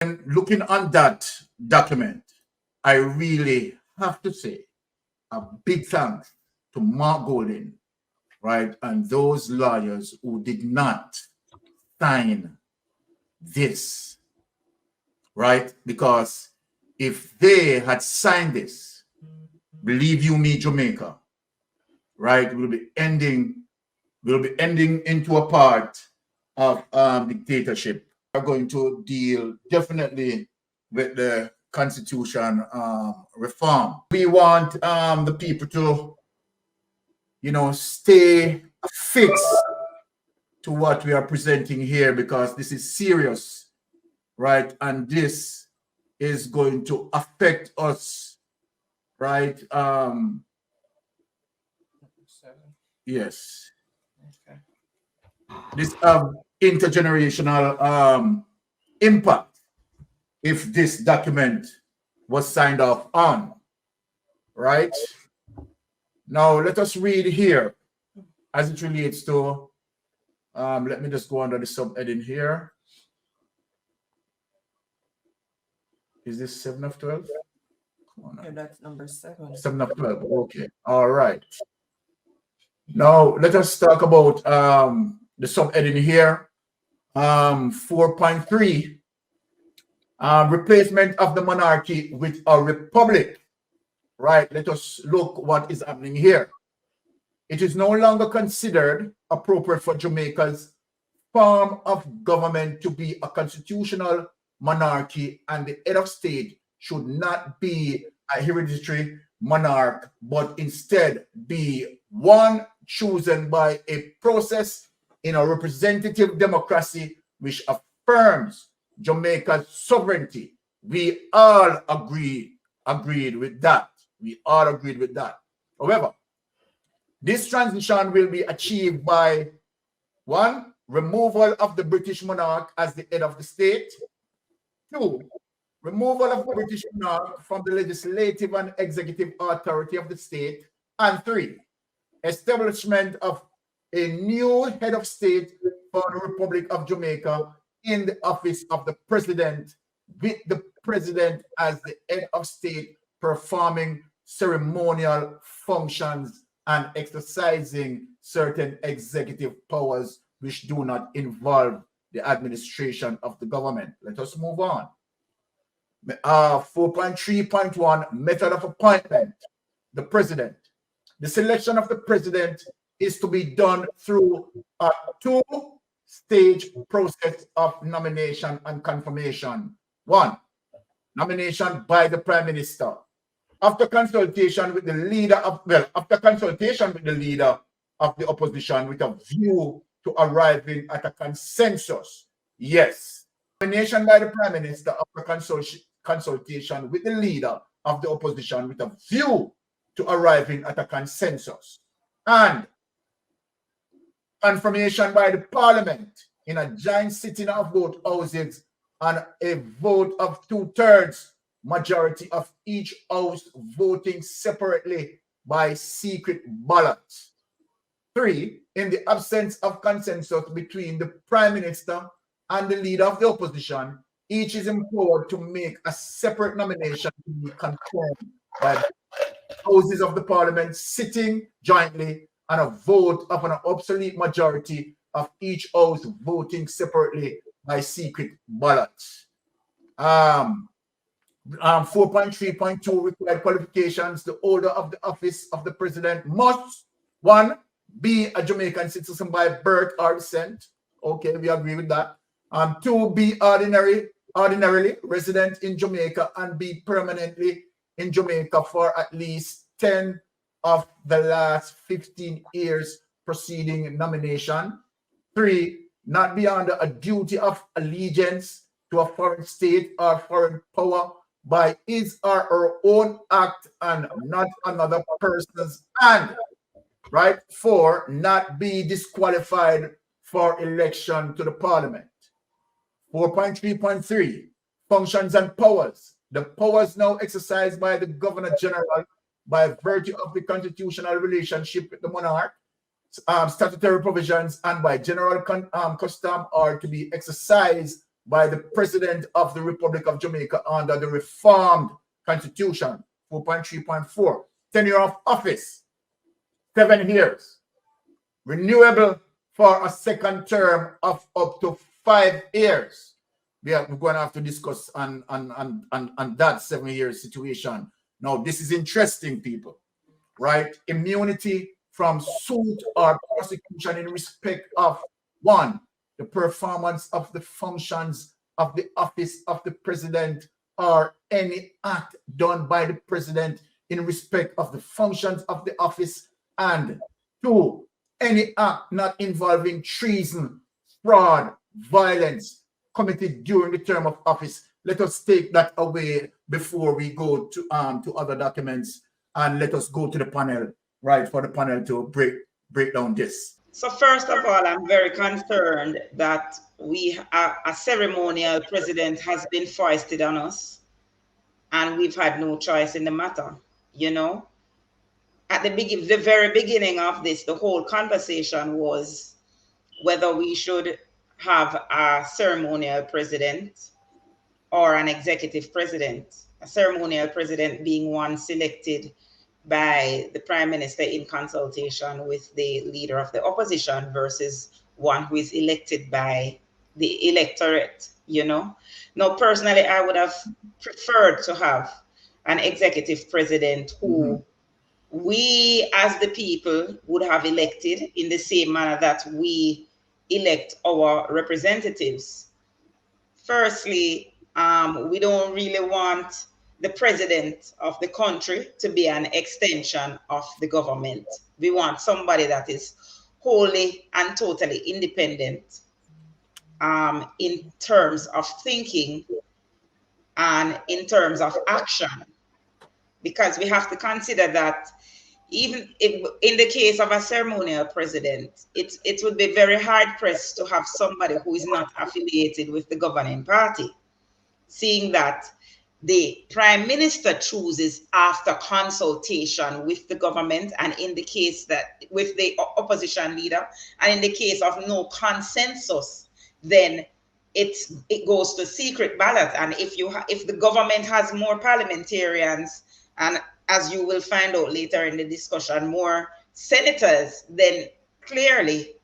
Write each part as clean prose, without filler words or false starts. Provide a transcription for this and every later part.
And looking on that document, I really have to say a big thanks to Mark Golding, right, and those lawyers who did not sign this, right? Because if they had signed this, believe you me, Jamaica, right, we'll be ending into a part of dictatorship. We're going to deal definitely with the constitution reform. We want the people to, stay fixed to what we are presenting here, because this is serious, right? And this is going to affect us, right? Yes. Okay. This intergenerational impact if this document was signed off on, right? Now let us read here as it relates to, let me just go under the subheading here. Is this 7 of 12? Yeah, that's number 7. 7 of 12, okay, all right. Now let us talk about the subheading here, 4.3, replacement of the monarchy with a republic, right? Let us look what is happening here. It is no longer considered appropriate for Jamaica's form of government to be a constitutional monarchy, and the head of state should not be a hereditary monarch, but instead be one chosen by a process in a representative democracy which affirms Jamaica's sovereignty. We all agreed with that. We all agreed with that. However, this transition will be achieved by 1, removal of the British monarch as the head of the state. 2, removal of the British monarch from the legislative and executive authority of the state. And 3, establishment of a new head of state for the Republic of Jamaica in the office of the president, with the president as the head of state performing ceremonial functions and exercising certain executive powers which do not involve the administration of the government. Let us move on. 4.3.1, method of appointment. The president. The selection of the president is to be done through a 2-stage process of nomination and confirmation. 1, nomination by the prime minister. After consultation with the leader of, after consultation with the leader of the opposition with a view to arriving at a consensus. Yes. Nomination by the prime minister after consultation with the leader of the opposition with a view to arriving at a consensus. And confirmation by the parliament in a joint sitting of both houses and a vote of 2/3 majority of each house voting separately by secret ballot. 3, in the absence of consensus between the prime minister and the leader of the opposition, each is empowered to make a separate nomination to be confirmed by the houses of the parliament sitting jointly, and a vote of an obsolete majority of each house voting separately by secret ballot. 4.3.2, required qualifications. The holder of the office of the president must, 1, be a Jamaican citizen by birth or descent. Okay, we agree with that. 2, be ordinarily resident in Jamaica and be permanently in Jamaica for at least 10 of the last 15 years preceding nomination. 3, not be under a duty of allegiance to a foreign state or foreign power by his or her own act and not another person's. And, right, 4, not be disqualified for election to the parliament. 4.3.3, functions and powers. The powers now exercised by the Governor General by virtue of the constitutional relationship with the monarch, statutory provisions, and by general custom are to be exercised by the President of the Republic of Jamaica under the reformed Constitution, 4.3.4. Tenure of office, 7 years. Renewable for a second term of up to 5 years. We're going to have to discuss on that 7-year situation. Now, this is interesting, people, right? Immunity from suit or prosecution in respect of, 1, the performance of the functions of the office of the president or any act done by the president in respect of the functions of the office, and 2, any act not involving treason, fraud, violence committed during the term of office. Let us take that away before we go to other documents, and let us go to the panel, right, for the panel to break down this. So first of all, I'm very concerned that a ceremonial president has been foisted on us, and we've had no choice in the matter. You know, at the very beginning of this, the whole conversation was whether we should have a ceremonial president or an executive president. A ceremonial president being one selected by the prime minister in consultation with the leader of the opposition versus one who is elected by the electorate, you know. Now, personally, I would have preferred to have an executive president who we as the people would have elected in the same manner that we elect our representatives. Firstly, we don't really want the president of the country to be an extension of the government. We want somebody that is wholly and totally independent in terms of thinking and in terms of action. Because we have to consider that even if, in the case of a ceremonial president, it would be very hard pressed to have somebody who is not affiliated with the governing party, seeing that the prime minister chooses after consultation with the government, and in the case that with the opposition leader, and in the case of no consensus, then it goes to secret ballot. And if the government has more parliamentarians, and as you will find out later in the discussion, more senators, then clearly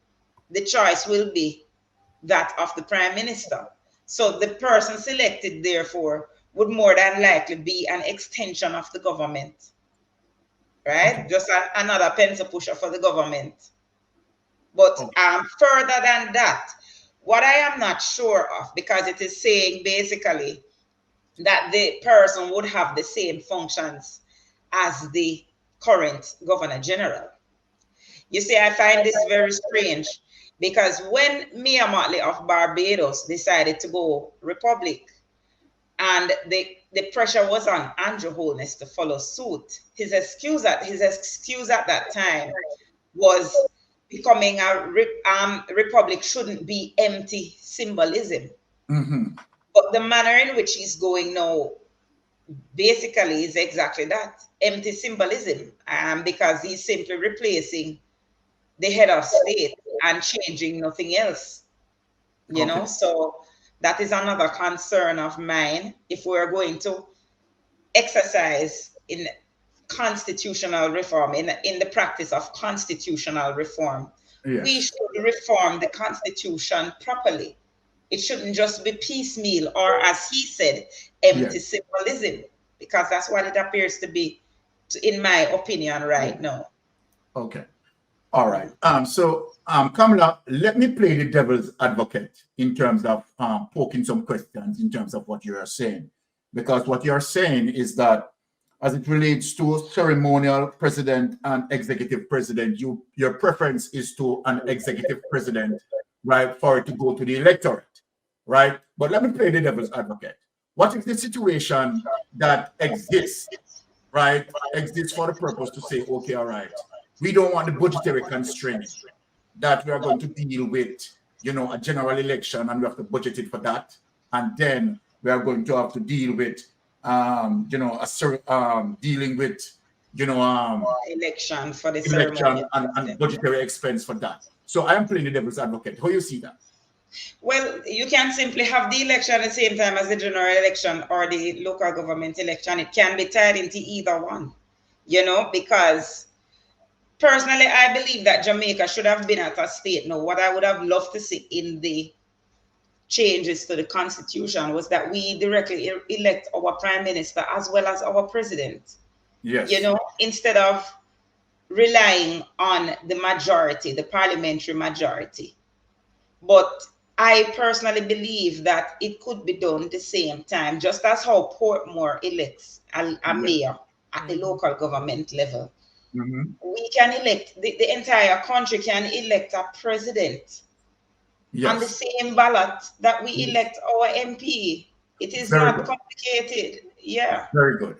the choice will be that of the prime minister. So the person selected, therefore, would more than likely be an extension of the government, right? Okay. Just another pencil pusher for the government. But further than that, what I am not sure of, because it is saying basically that the person would have the same functions as the current Governor General. You see, I find this very strange, because when Mia Mottley of Barbados decided to go Republic, and the pressure was on Andrew Holness to follow suit, his excuse at that time was becoming a Republic shouldn't be empty symbolism. But the manner in which he's going now basically is exactly that, empty symbolism, because he's simply replacing the head of state and changing nothing else, you know. So that is another concern of mine. If we're going to exercise in constitutional reform, in the practice of constitutional reform, we should reform the Constitution properly. It shouldn't just be piecemeal, or as he said, empty symbolism, because that's what it appears to be, in my opinion, right now. Okay. All right. Kamala, let me play the devil's advocate in terms of poking some questions in terms of what you are saying. Because what you're saying is that as it relates to ceremonial president and executive president, your preference is to an executive president, right, for it to go to the electorate, right? But let me play the devil's advocate. What if the situation that exists, right, exists for the purpose to say, okay, all right, we don't want the budgetary constraint that we are going to deal with, you know, a general election, and we have to budget it for that. And then we are going to have to deal with, you know, dealing with, you know, election for the election and budgetary expense for that. So I am playing the devil's advocate. How you see that? Well, you can simply have the election at the same time as the general election or the local government election. It can be tied into either one, because personally, I believe that Jamaica should have been at a state. Now, what I would have loved to see in the changes to the constitution was that we directly elect our prime minister as well as our president. Yes. Instead of relying on the majority, the parliamentary majority. But I personally believe that it could be done at the same time, just as how Portmore elects a mayor at the local government level. We can elect, the entire country can elect a president on the same ballot that we elect our MP. It is not complicated. Yeah. Very good.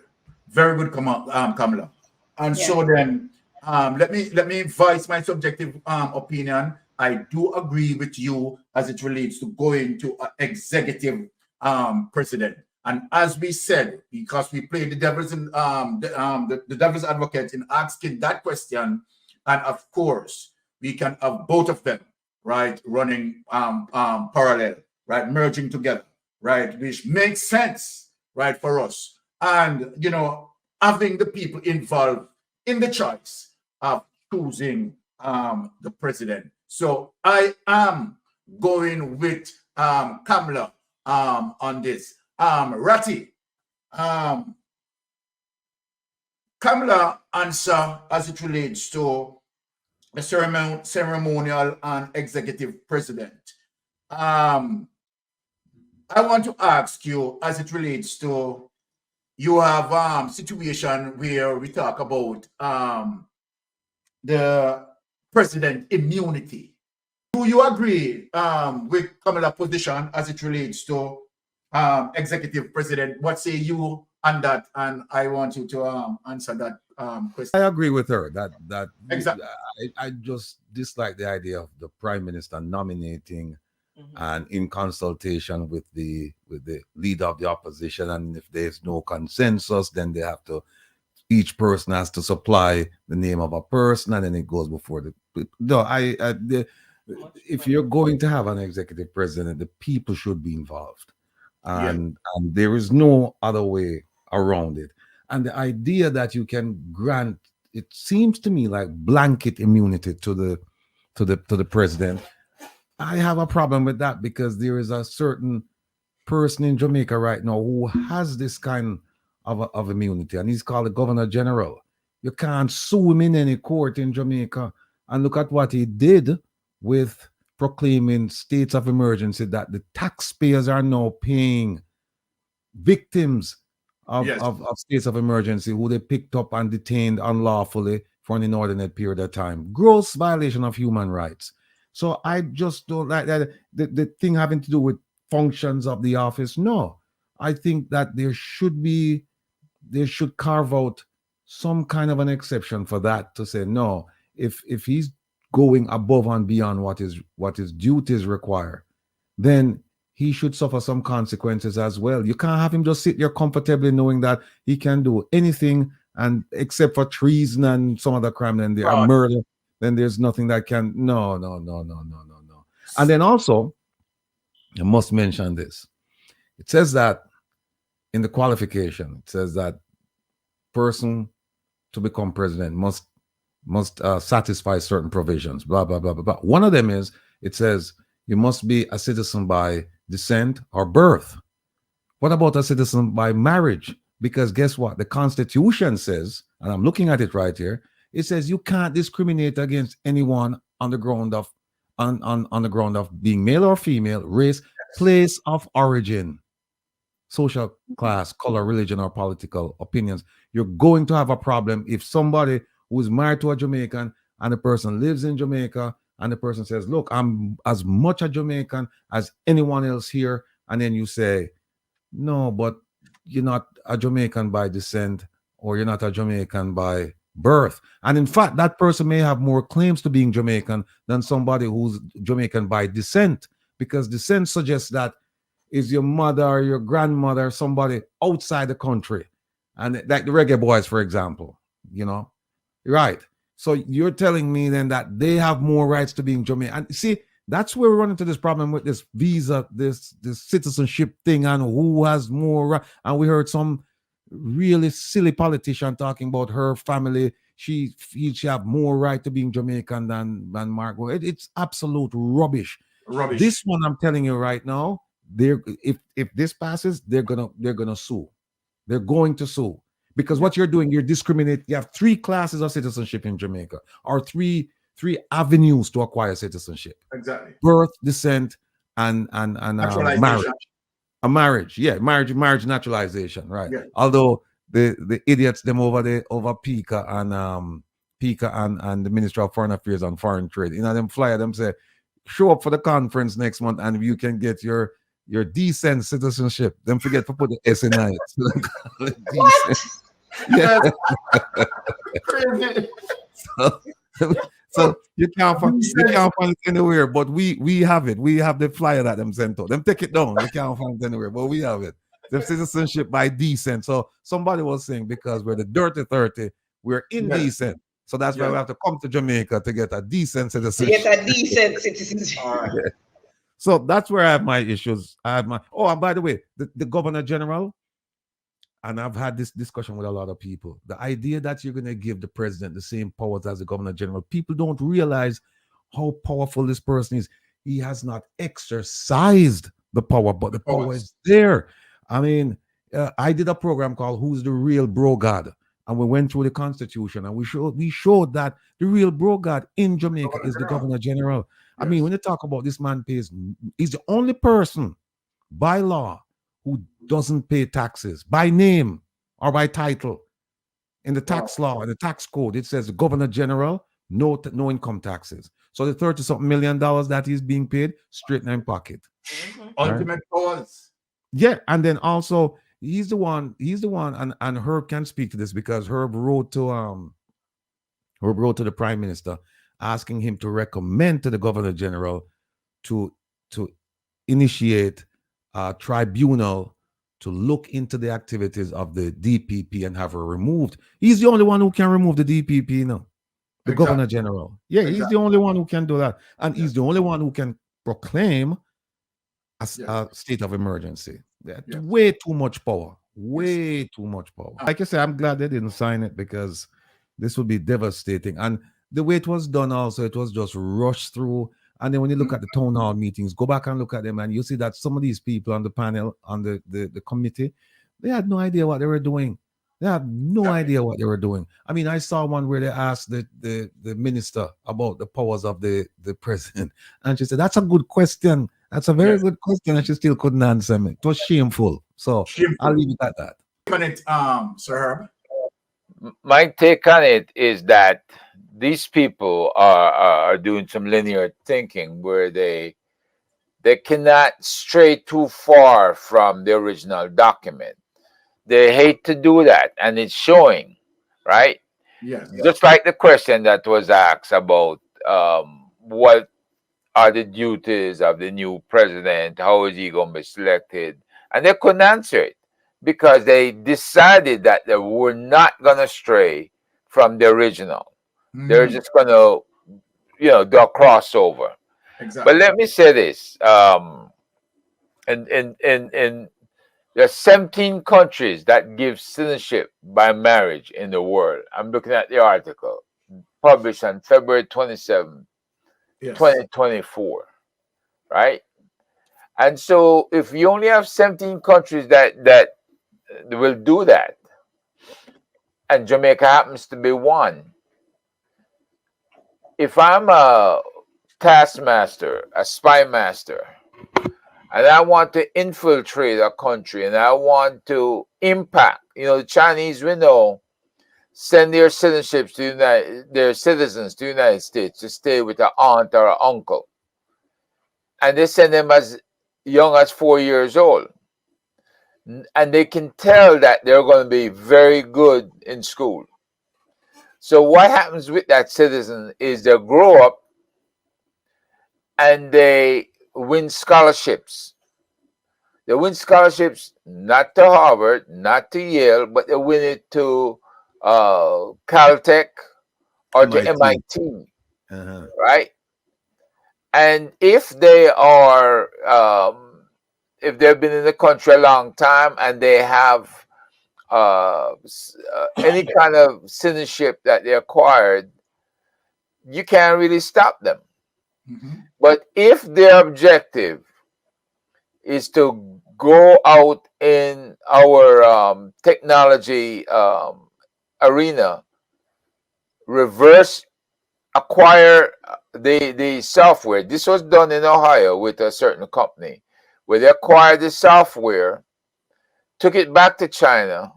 Very good, Kamala. And so then, let me voice my subjective opinion. I do agree with you as it relates to going to an executive president. And as we said, because we played the devil's the devil's advocate in asking that question, and of course we can have both of them, right, running parallel, right, merging together, right, which makes sense, right, for us. And having the people involved in the choice of choosing the president. So I am going with Kamala on this. Ratty, Kamala answer as it relates to the ceremonial and executive president. I want to ask you as it relates to, you have situation where we talk about the president immunity. Do you agree with Kamala's position as it relates to executive president? What say you on that? And I want you to answer that question. I agree with her that Exactly. I just dislike the idea of the prime minister nominating and in consultation with the leader of the opposition, and if there's no consensus, then they have to, each person has to supply the name of a person, and then it goes before the. No, if you're going to have an executive president, the people should be involved, and there is no other way around it. And the idea that you can grant, it seems to me like blanket immunity to the president. I have a problem with that, because there is a certain person in Jamaica right now who has this kind of immunity, and he's called the Governor General. You can't sue him in any court in Jamaica. And look at what he did with proclaiming states of emergency, that the taxpayers are now paying victims of states of emergency who they picked up and detained unlawfully for an inordinate period of time. Gross violation of human rights. So I just don't like that. The thing having to do with functions of the office. No, I think that they should carve out some kind of an exception for that, to say, no, if he's going above and beyond what his duties require, then he should suffer some consequences as well. You can't have him just sit there comfortably knowing that he can do anything, and except for treason and some other crime, and there are murder, then there's nothing that can. No. And then also, I must mention this. It says that in the qualification, it says that person to become president must satisfy certain provisions, blah, blah, blah, blah, blah. One of them is, it says you must be a citizen by descent or birth. What about a citizen by marriage? Because guess what? The Constitution says, and I'm looking at it right here, it says you can't discriminate against anyone on the ground of on the ground of being male or female, race, place of origin, social class, color, religion, or political opinions. You're going to have a problem if somebody who is married to a Jamaican and the person lives in Jamaica and the person says, look, I'm as much a Jamaican as anyone else here. And then you say, no, but you're not a Jamaican by descent, or you're not a Jamaican by birth. And in fact, that person may have more claims to being Jamaican than somebody who's Jamaican by descent, because descent suggests that is your mother or your grandmother, somebody outside the country. And like the reggae boys, for example, right. So you're telling me then that they have more rights to being Jamaican. And see, That's where we run into this problem with this visa, this citizenship thing, and who has more. And we heard some really silly politician talking about her family. She feels she have more right to being Jamaican than Margot. It's absolute rubbish. Rubbish. This one, I'm telling you right now, if this passes, they're gonna sue. They're going to sue because what you're doing, you're discriminating. You have 3 classes of citizenship in Jamaica, or three avenues to acquire citizenship: Exactly. birth, descent, and Naturalization. marriage. A marriage, yeah, marriage naturalization, right? Yeah. Although the idiots them over Pika and the Minister of Foreign Affairs and Foreign Trade, them flyer them say, show up for the conference next month and you can get your decent citizenship. Don't forget to put the S in it. Decent. Yeah. Crazy. So you can't find it anywhere, but we have it. We have the flyer that them sent out. Them take it down. You can't find it anywhere, but we have it. The citizenship by decent. So somebody was saying because we're the dirty 30, we're indecent. So that's why we have to come to Jamaica to get a decent citizenship. To get a decent citizenship. All right. Yeah. So that's where I have my issues. And by the way, the Governor General, and I've had this discussion with a lot of people, the idea that you're going to give the president the same powers as the Governor General, people don't realize how powerful this person is. He has not exercised the power, but the power is there. I mean, I did a program called Who's the Real Bro God? And we went through the Constitution, and we showed that the real bro God in Jamaica is the Governor General. Yes. I mean, when you talk about this man he's the only person by law who doesn't pay taxes by name or by title. In the tax law, in the tax code, it says the Governor General, no income taxes. So the $30-something million that he's being paid, straight in his pocket. Ultimate powers. Yeah, and then also he's the one, and Herb can speak to this because Herb wrote to the Prime Minister asking him to recommend to the Governor General to initiate a tribunal to look into the activities of the DPP and have her removed. He's the only one who can remove the DPP now. The Governor General. Yeah, he's the only one who can do that. And he's the only one who can proclaim a state of emergency. Way too much power. Way too much power. Like I said, I'm glad they didn't sign it because this would be devastating. And the way it was done also, it was just rushed through. And then when you look at the town hall meetings, go back and look at them and you see that some of these people on the panel, on the committee, they had no idea what they were doing. They had no idea what they were doing. I mean, I saw one where they asked the minister about the powers of the president. And she said, that's a good question. That's a very good question. And she still couldn't answer me. It was shameful. So I'll leave it at that. On it, Sir Herb. My take on it is that these people are doing some linear thinking where they cannot stray too far from the original document. They hate to do that, and it's showing, right? Yes. Just like the question that was asked about what are the duties of the new president, how is he going to be selected? And they couldn't answer it because they decided that they were not going to stray from the original. They're just going to, do a crossover. Exactly. But let me say this. And there are 17 countries that give citizenship by marriage in the world. I'm looking at the article published on February 27, 2024, right? And so if you only have 17 countries that will do that, and Jamaica happens to be one, if I'm a taskmaster, a spy master, and I want to infiltrate a country and I want to impact, the Chinese, we know, send their citizens to the United States to stay with an aunt or an uncle. And they send them as young as 4 years old. And they can tell that they're going to be very good in school. So what happens with that citizen is they grow up and they win scholarships. They win scholarships not to Harvard, not to Yale, but they win it to Caltech or to MIT, right? And if they are, if they've been in the country a long time and they have any kind of citizenship that they acquired, you can't really stop them. But if their objective is to go out in our technology arena, reverse acquire the software. This was done in Ohio with a certain company where they acquired the software, took it back to China,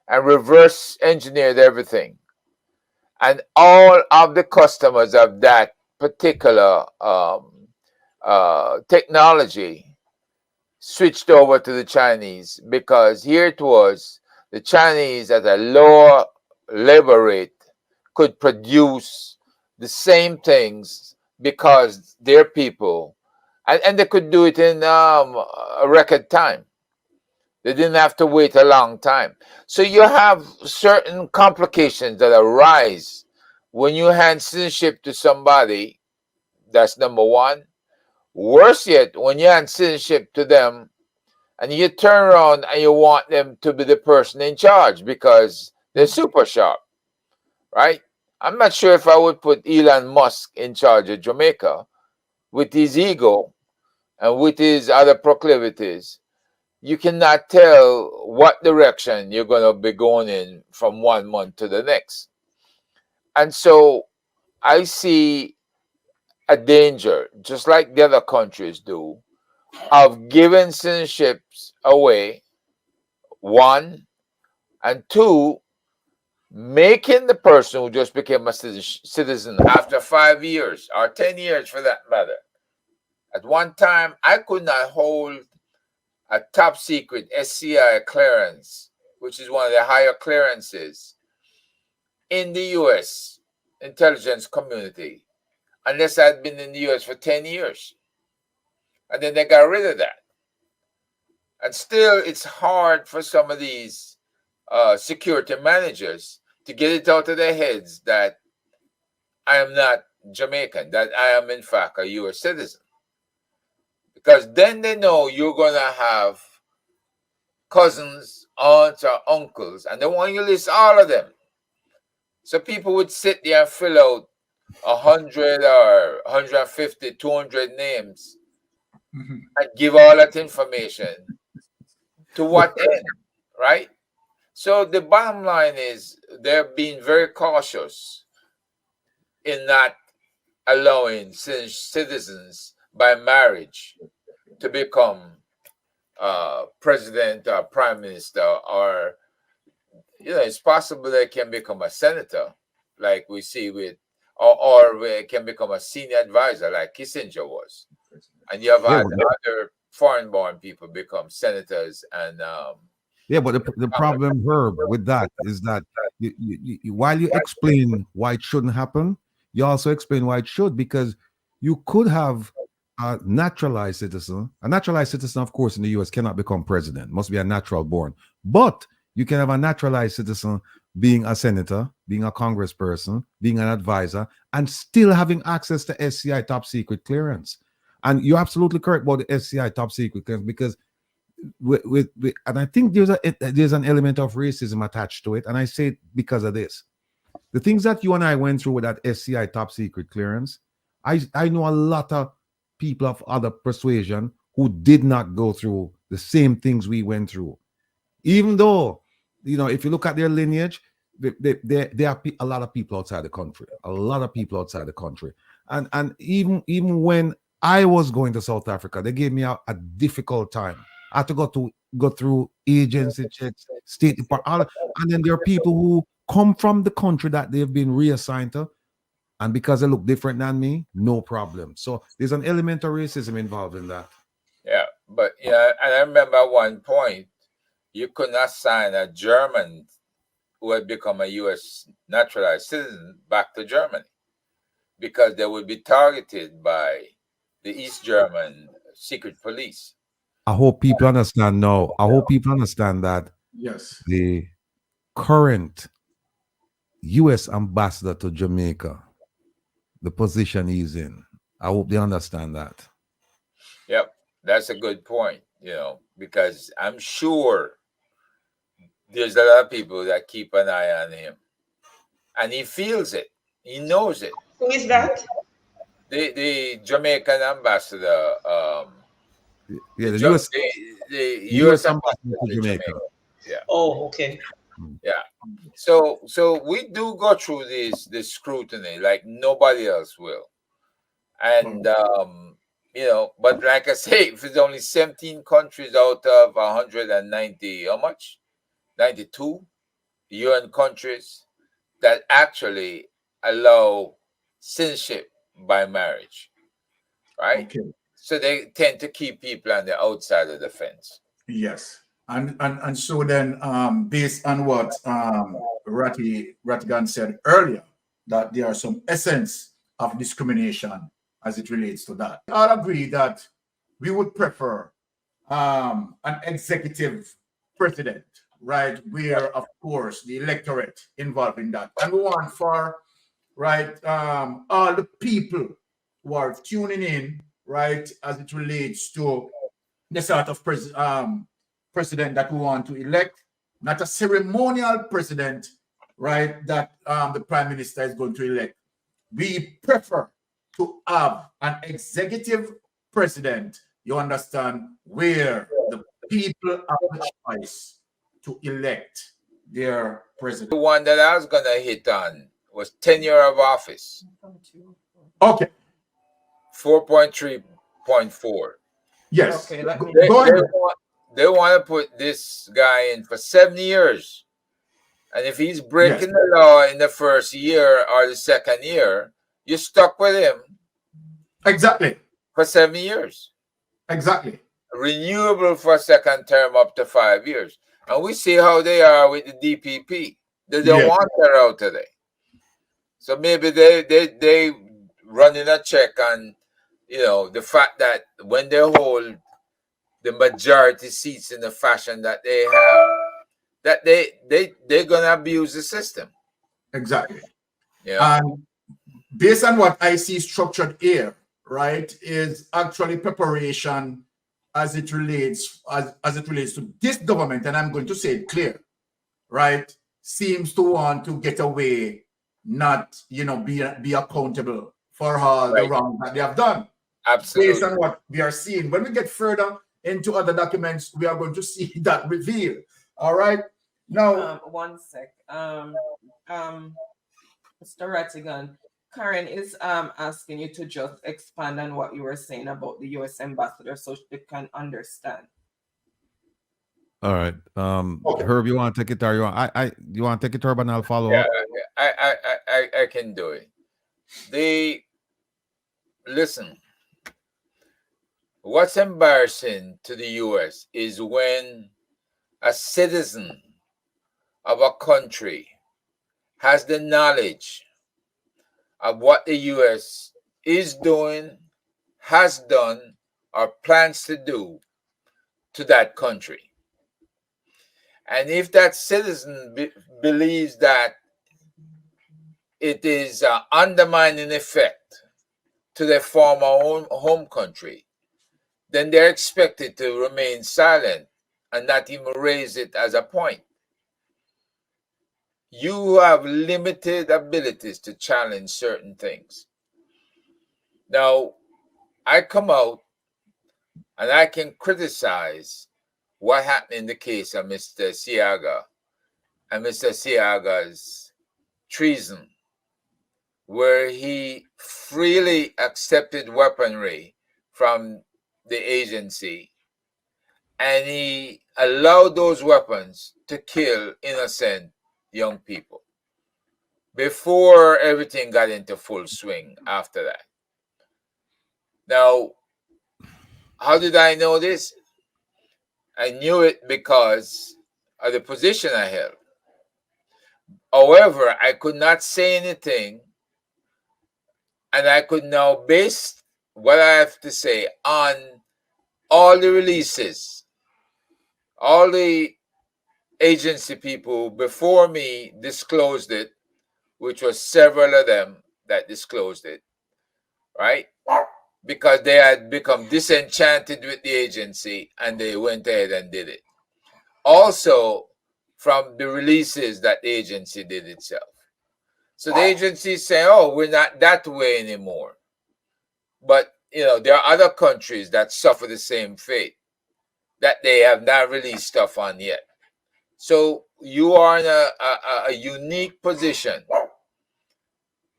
and reverse engineered everything. And all of the customers of that particular technology switched over to the Chinese, because here it was the Chinese at a lower labor rate could produce the same things because their people, and they could do it in a record time. They didn't have to wait a long time. So you have certain complications that arise when you hand citizenship to somebody. That's number one. Worse yet, when you hand citizenship to them and you turn around and you want them to be the person in charge because they're super sharp, right? I'm not sure if I would put Elon Musk in charge of Jamaica with his ego and with his other proclivities. You cannot tell what direction you're going to be going in from 1 month to the next. And so I see a danger, just like the other countries do, of giving citizenships away, one, and two, making the person who just became a citizen after 5 years or 10 years for that matter. At one time, I could not hold a top secret SCI clearance, which is one of the higher clearances in the US intelligence community, unless I'd been in the US for 10 years. And then they got rid of that. And still, it's hard for some of these security managers to get it out of their heads that I am not Jamaican, that I am in fact a US citizen. Because then they know you're going to have cousins, aunts, or uncles, and they want you to list all of them. So people would sit there and fill out 100 or 150, 200 names and give all that information. To what end, right? So the bottom line is they're being very cautious in not allowing citizens by marriage to become president or prime minister, or it's possible they can become a senator, like we see with, or they can become a senior advisor, like Kissinger was. And you have other foreign-born people become senators and. But the problem, Herb, with that is that while you explain why it shouldn't happen, you also explain why it should, because you could have a naturalized citizen. A naturalized citizen, of course, in the US cannot become president, must be a natural born. But you can have a naturalized citizen being a senator, being a congressperson, being an advisor, and still having access to SCI top secret clearance. And you're absolutely correct about the SCI top secret clearance, because and I think there's an element of racism attached to it, and I say it because of this. The things that you and I went through with that SCI top secret clearance, I know a lot of people of other persuasion who did not go through the same things we went through. Even though, if you look at their lineage, there are a lot of people outside the country, and even when I was going to South Africa, they gave me a difficult time. I had to go through agency checks, State Department, and then there are people who come from the country that they've been reassigned to, and because they look different than me, no problem. So there's an element of racism involved in that. Yeah, but and I remember at one point you could not sign a German who had become a U.S. naturalized citizen back to Germany, because they would be targeted by the East German secret police. I hope people understand now. I hope people understand that the current U.S. ambassador to Jamaica, the position he's in, I hope they understand that. Yep, that's a good point, because I'm sure there's a lot of people that keep an eye on him. And he feels it. He knows it. Who is that? The Jamaican ambassador, Yeah, the the US, US ambassador to to Jamaica. Yeah. Oh, okay. Yeah. So we do go through this scrutiny like nobody else will. And but like I say, if it's only 17 countries out of 190, how much? 92 UN countries that actually allow citizenship by marriage, right? Okay. So they tend to keep people on the outside of the fence. Yes. And so then, based on what Rattigan said earlier, that there are some essence of discrimination as it relates to that. I'll agree that we would prefer an executive president, right? Where, of course, the electorate involved in that. And we want for, right, all the people who are tuning in, right, as it relates to the sort of president that we want to elect, not a ceremonial president, right, that the prime minister is going to elect. We prefer to have an executive president, you understand, where the people have the choice to elect their president. The one that I was going to hit on was tenure of office. Okay. 4.3.4. Yes. Okay, let me Go ahead. They want to put this guy in for 7 years. And if he's breaking the law in the first year or the second year, you're stuck with him. Exactly. For 7 years. Exactly. Renewable for a second term up to 5 years. And we see how they are with the DPP. They don't want her out today. So maybe they running a check on, the fact that when they hold the majority seats in the fashion that they have, that they're gonna abuse the system. Exactly. Yeah. And based on what I see structured here, right, is actually preparation as it relates to this government, and I'm going to say it clear, right, seems to want to get away, not be accountable for all the wrong that they have done. Absolutely. Based on what we are seeing. When we get further into other documents, we are going to see that reveal. All right. Now, 1 sec. Mr. Rattigan, Karen is asking you to just expand on what you were saying about the U.S. ambassador so they can understand. All right. Okay. Herb, you want to take it, or you want to take it, Herb, and I'll follow Yeah, up. I can do it. Listen. What's embarrassing to the U.S. is when a citizen of a country has the knowledge of what the U.S. is doing, has done, or plans to do to that country. And if that citizen believes that it is an undermining effect to their former home country, then they're expected to remain silent and not even raise it as a point. You have limited abilities to challenge certain things. Now, I come out and I can criticize what happened in the case of Mr. Siaga and Mr. Siaga's treason, where he freely accepted weaponry from the agency and he allowed those weapons to kill innocent young people before everything got into full swing after that. Now, how did I know this? I knew it because of the position I held. However, I could not say anything, and I could now base what I have to say on all the releases, all the agency people before me disclosed it, which was several of them that disclosed it, right? Because they had become disenchanted with the agency and they went ahead and did it. Also, from the releases that the agency did itself. So the agency is saying, oh, we're not that way anymore. But, there are other countries that suffer the same fate that they have not released stuff on yet. So you are in a unique position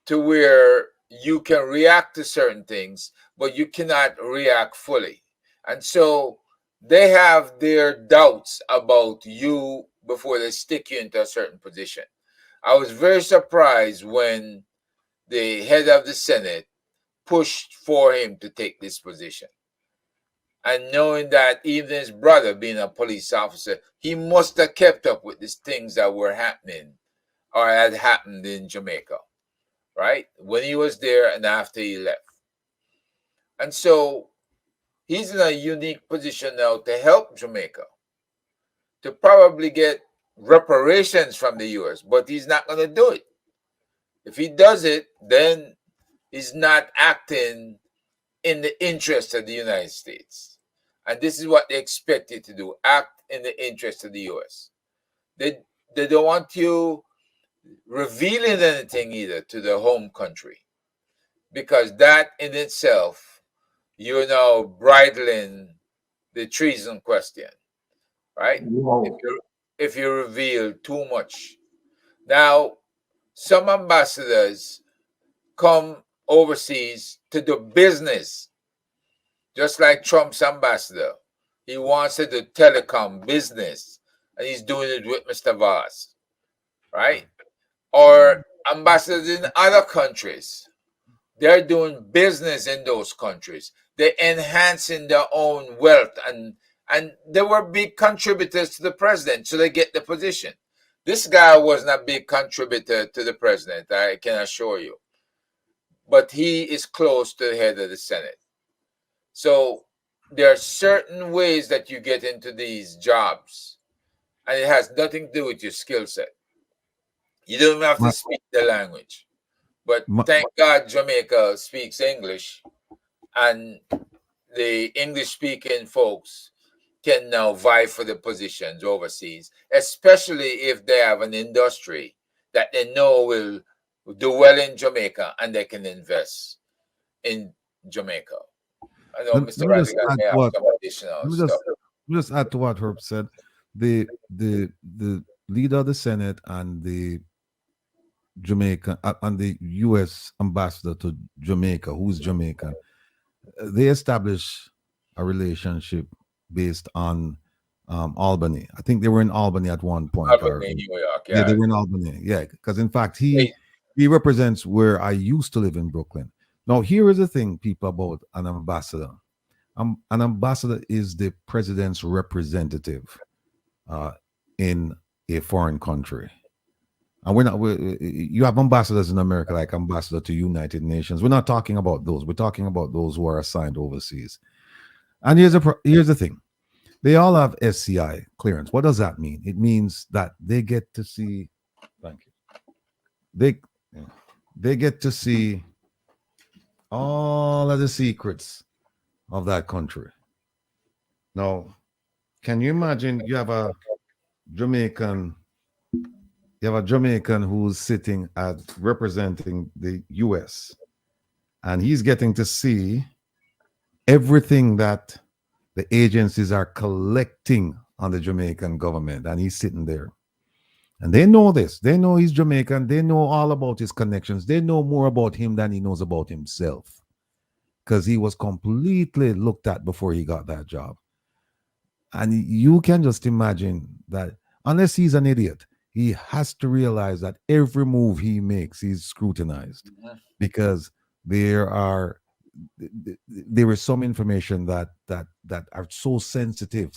to where you can react to certain things, but you cannot react fully. And so they have their doubts about you before they stick you into a certain position. I was very surprised when the head of the Senate pushed for him to take this position. And knowing that even his brother being a police officer, he must have kept up with these things that were happening or had happened in Jamaica, right? When he was there and after he left. And so he's in a unique position now to help Jamaica to probably get reparations from the US, but he's not going to do it. If he does it, then he's not acting in the interest of the United States. And this is what they expect you to do, act in the interest of the US. They don't want you revealing anything either to the home country, because that in itself, you're now bridling the treason question, right? Wow. If you reveal too much. Now, some ambassadors come overseas to do business, just like Trump's ambassador. He wants to do telecom business, and he's doing it with Mr. Voss, right? Or ambassadors in other countries. They're doing business in those countries. They're enhancing their own wealth, and they were big contributors to the president, so they get the position. This guy wasn't a big contributor to the president, I can assure you. But he is close to the head of the Senate. So there are certain ways that you get into these jobs, and it has nothing to do with your skill set. You don't have to speak the language. But thank God Jamaica speaks English, and the English-speaking folks can now vie for the positions overseas, especially if they have an industry that they know will do well in Jamaica and they can invest in Jamaica. I know Mr. Radigan may have some additional stuff. Let me just add to what Herb said. The leader of the Senate and the Jamaica and the U.S. ambassador to Jamaica, who's Jamaican, they established a relationship based on Albany. I think they were in Albany at one point. Albany, New York, yeah. Yeah, they were in Albany. Yeah, because in fact he represents where I used to live in Brooklyn. Now, here is the thing, people, about an ambassador. An ambassador is the president's representative in a foreign country. And you have ambassadors in America, like ambassador to United Nations. We're not talking about those. We're talking about those who are assigned overseas. And here's the thing. They all have SCI clearance. What does that mean? It means that they get to see, thank you. They get to see all of the secrets of that country. Now, can you imagine you have a Jamaican who's sitting at representing the US, and he's getting to see everything that the agencies are collecting on the Jamaican government, and he's sitting there. And they know this. They know he's Jamaican. They know all about his connections. They know more about him than he knows about himself, because he was completely looked at before he got that job. And you can just imagine that unless he's an idiot, he has to realize that every move he makes, he's scrutinized, because there is some information that are so sensitive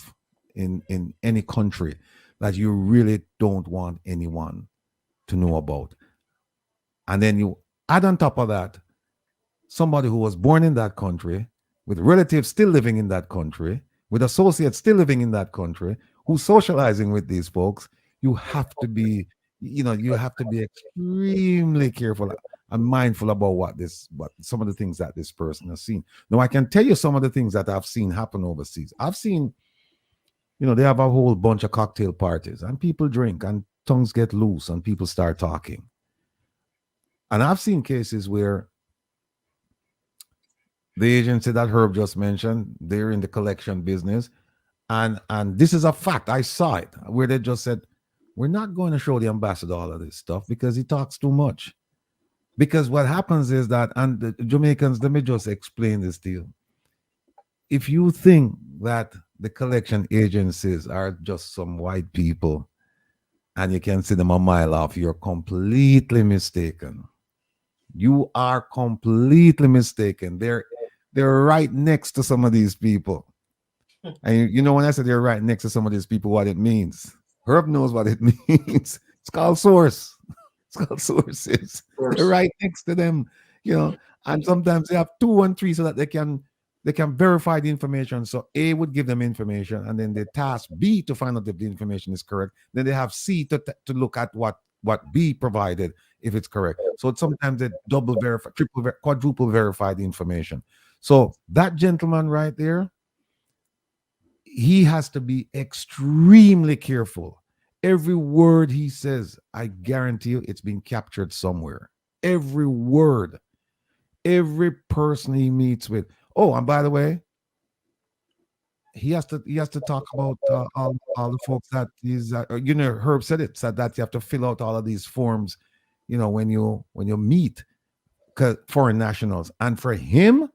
in any country that you really don't want anyone to know about. And then you add on top of that somebody who was born in that country, with relatives still living in that country, with associates still living in that country, who's socializing with these folks. You have to be extremely careful. I'm mindful about what some of the things that this person has seen. Now, I can tell you some of the things that I've seen happen overseas. I've seen, they have a whole bunch of cocktail parties and people drink and tongues get loose and people start talking. And I've seen cases where the agency that Herb just mentioned, they're in the collection business. And this is a fact. I saw it where they just said, we're not going to show the ambassador all of this stuff because he talks too much. Because what happens is that, and the Jamaicans, let me just explain this to you. If you think that the collection agencies are just some white people and you can see them a mile off, you're completely mistaken. You are completely mistaken. They're right next to some of these people. And when I say they're right next to some of these people, what it means. Herb knows what it means. It's called source. It's called sources. They're right next to them, and sometimes they have 2 and 3 so that they can verify the information. So A would give them information, and then they task B to find out if the information is correct. Then they have C to look at what B provided if it's correct. So sometimes they double verify, quadruple verify the information. So that gentleman right there, he has to be extremely careful. Every word he says, I guarantee you it's been captured somewhere. Every word, every person he meets with. Oh, and by the way, he has to talk about all the folks that he's Herb said it, said that you have to fill out all of these forms, when you meet foreign nationals. And for him,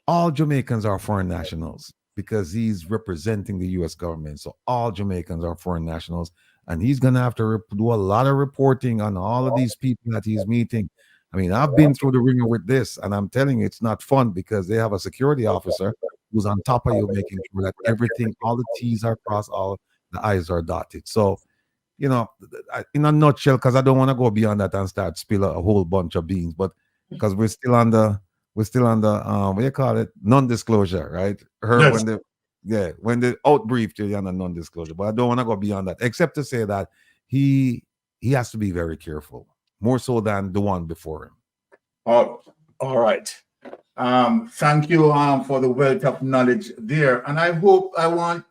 all Jamaicans are foreign nationals because he's representing the U.S. government. So all Jamaicans are foreign nationals. And he's going to have to do a lot of reporting on all of these people that he's meeting. I mean, I've been through the ringer with this, and I'm telling you, it's not fun because they have a security officer who's on top of you, making sure that everything, all the T's are crossed, all the I's are dotted. So, in a nutshell, because I don't want to go beyond that and start spill a whole bunch of beans, but because we're still on the what do you call it? Non-disclosure, right? Yes. When they outbriefed you on a non-disclosure. But I don't want to go beyond that, except to say that he has to be very careful, more so than the one before him. All right. Thank you for the wealth of knowledge there. And I want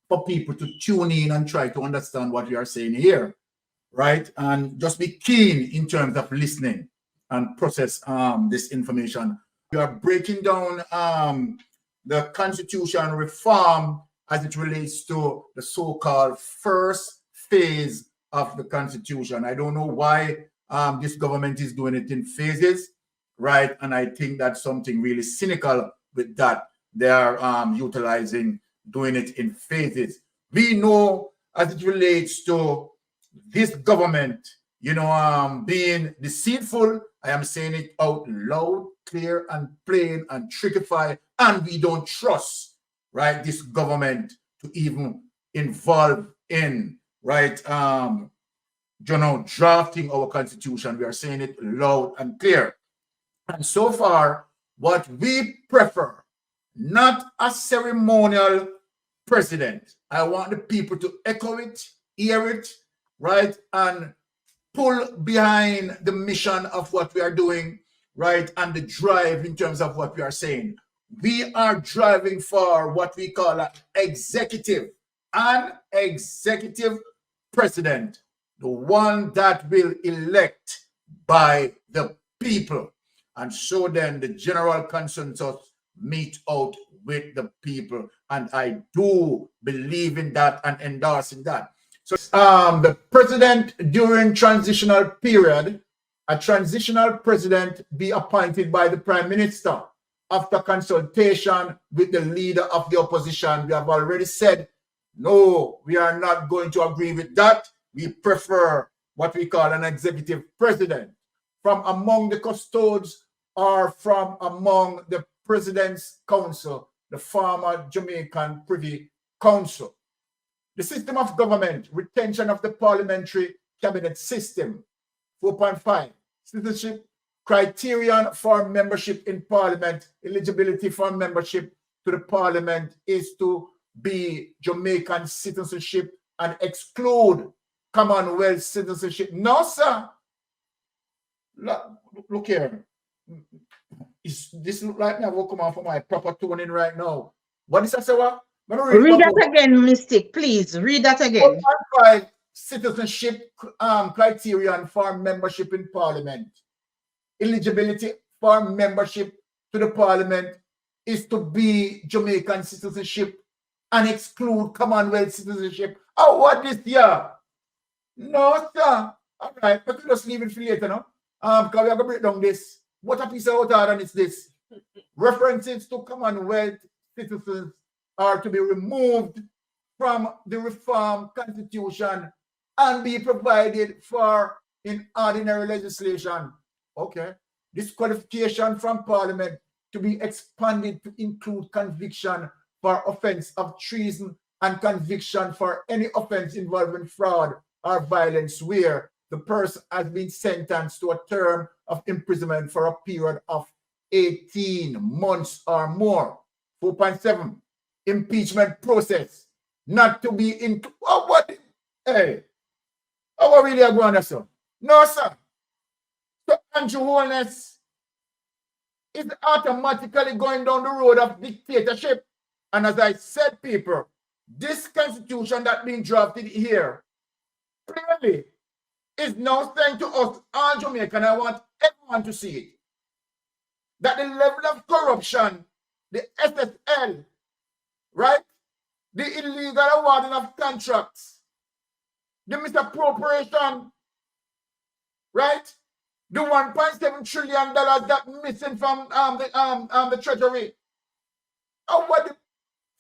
for people to tune in and try to understand what you are saying here, right? And just be keen in terms of listening and process this information. We are breaking down the constitution reform as it relates to the so-called first phase of the constitution. I don't know why this government is doing it in phases, right? And I think that's something really cynical with that. They are doing it in phases. We know as it relates to this government, being deceitful. I am saying it out loud, clear and plain and trickify, and we don't trust, right, this government to even involve in, right, drafting our constitution. We are saying it loud and clear. And so far, what we prefer, not a ceremonial president. I want the people to echo it, hear it, right, and pull behind the mission of what we are doing, right, and the drive in terms of what we are saying. We are driving for what we call an executive president, the one that will elect by the people. And so then the general consensus meet out with the people. And I do believe in that and endorsing that. So the president during transitional period, a transitional president be appointed by the prime minister after consultation with the leader of the opposition. We have already said, no, we are not going to agree with that. We prefer what we call an executive president from among the custodes or from among the president's council, the former Jamaican Privy Council. The system of government, retention of the parliamentary cabinet system. 4.5, citizenship, criterion for membership in parliament, eligibility for membership to the parliament is to be Jamaican citizenship and exclude Commonwealth citizenship. No, sir. Look here. This look like me. I will come out for my proper tuning right now. What is that, say what? Read that again, Mystic. Please read that again. 4.5 citizenship criterion for membership in Parliament. Eligibility for membership to the Parliament is to be Jamaican citizenship and exclude Commonwealth citizenship. Oh, what this year? No, sir. All right, but we just leave it for later, no? Because we are going to break down this. What a piece of water and it's this. References to Commonwealth citizens are to be removed from the reform constitution and be provided for in ordinary legislation. Okay. Disqualification from Parliament to be expanded to include conviction for offense of treason and conviction for any offense involving fraud or violence where the person has been sentenced to a term of imprisonment for a period of 18 months or more. 4.7, impeachment process not to be in. Oh, what? Hey, how are we really going to say? No, sir. So Andrew Holness is automatically going down the road of dictatorship. And as I said, people, this constitution that's being drafted here clearly is now saying to us, all Jamaica, and I want everyone to see it, that the level of corruption, the SSL, right, the illegal awarding of contracts, the misappropriation, right, the $1.7 trillion that missing from the treasury, and what the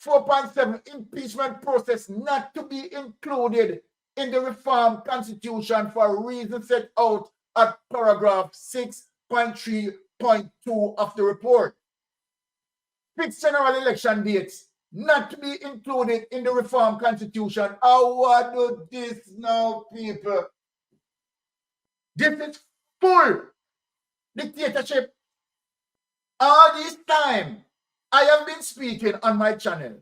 4.7 impeachment process not to be included in the reform constitution for reasons set out at paragraph 6.3.2 of the report. Fixed general election dates not to be included in the reform constitution. How what do this now, people? This is full dictatorship. All this time, I have been speaking on my channel,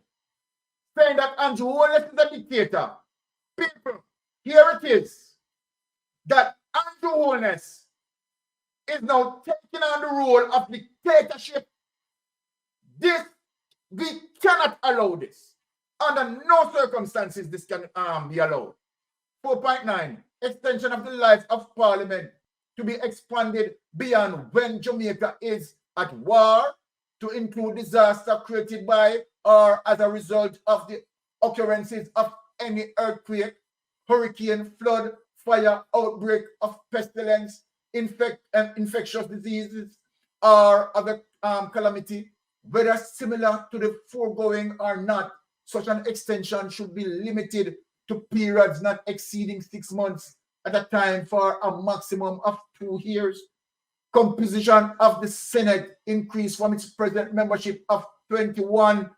saying that Andrew Holness is a dictator. People, here it is, that Andrew Holness is now taking on the role of dictatorship. This, we cannot allow this. Under no circumstances this can be allowed. 4.9, extension of the life of Parliament to be expanded beyond when Jamaica is at war, to include disaster created by or as a result of the occurrences of any earthquake, hurricane, flood, fire, outbreak of pestilence, infectious diseases, or other calamity, whether similar to the foregoing or not. Such an extension should be limited to periods not exceeding 6 months at a time for a maximum of 2 years. Composition of the Senate increased from its present membership of 21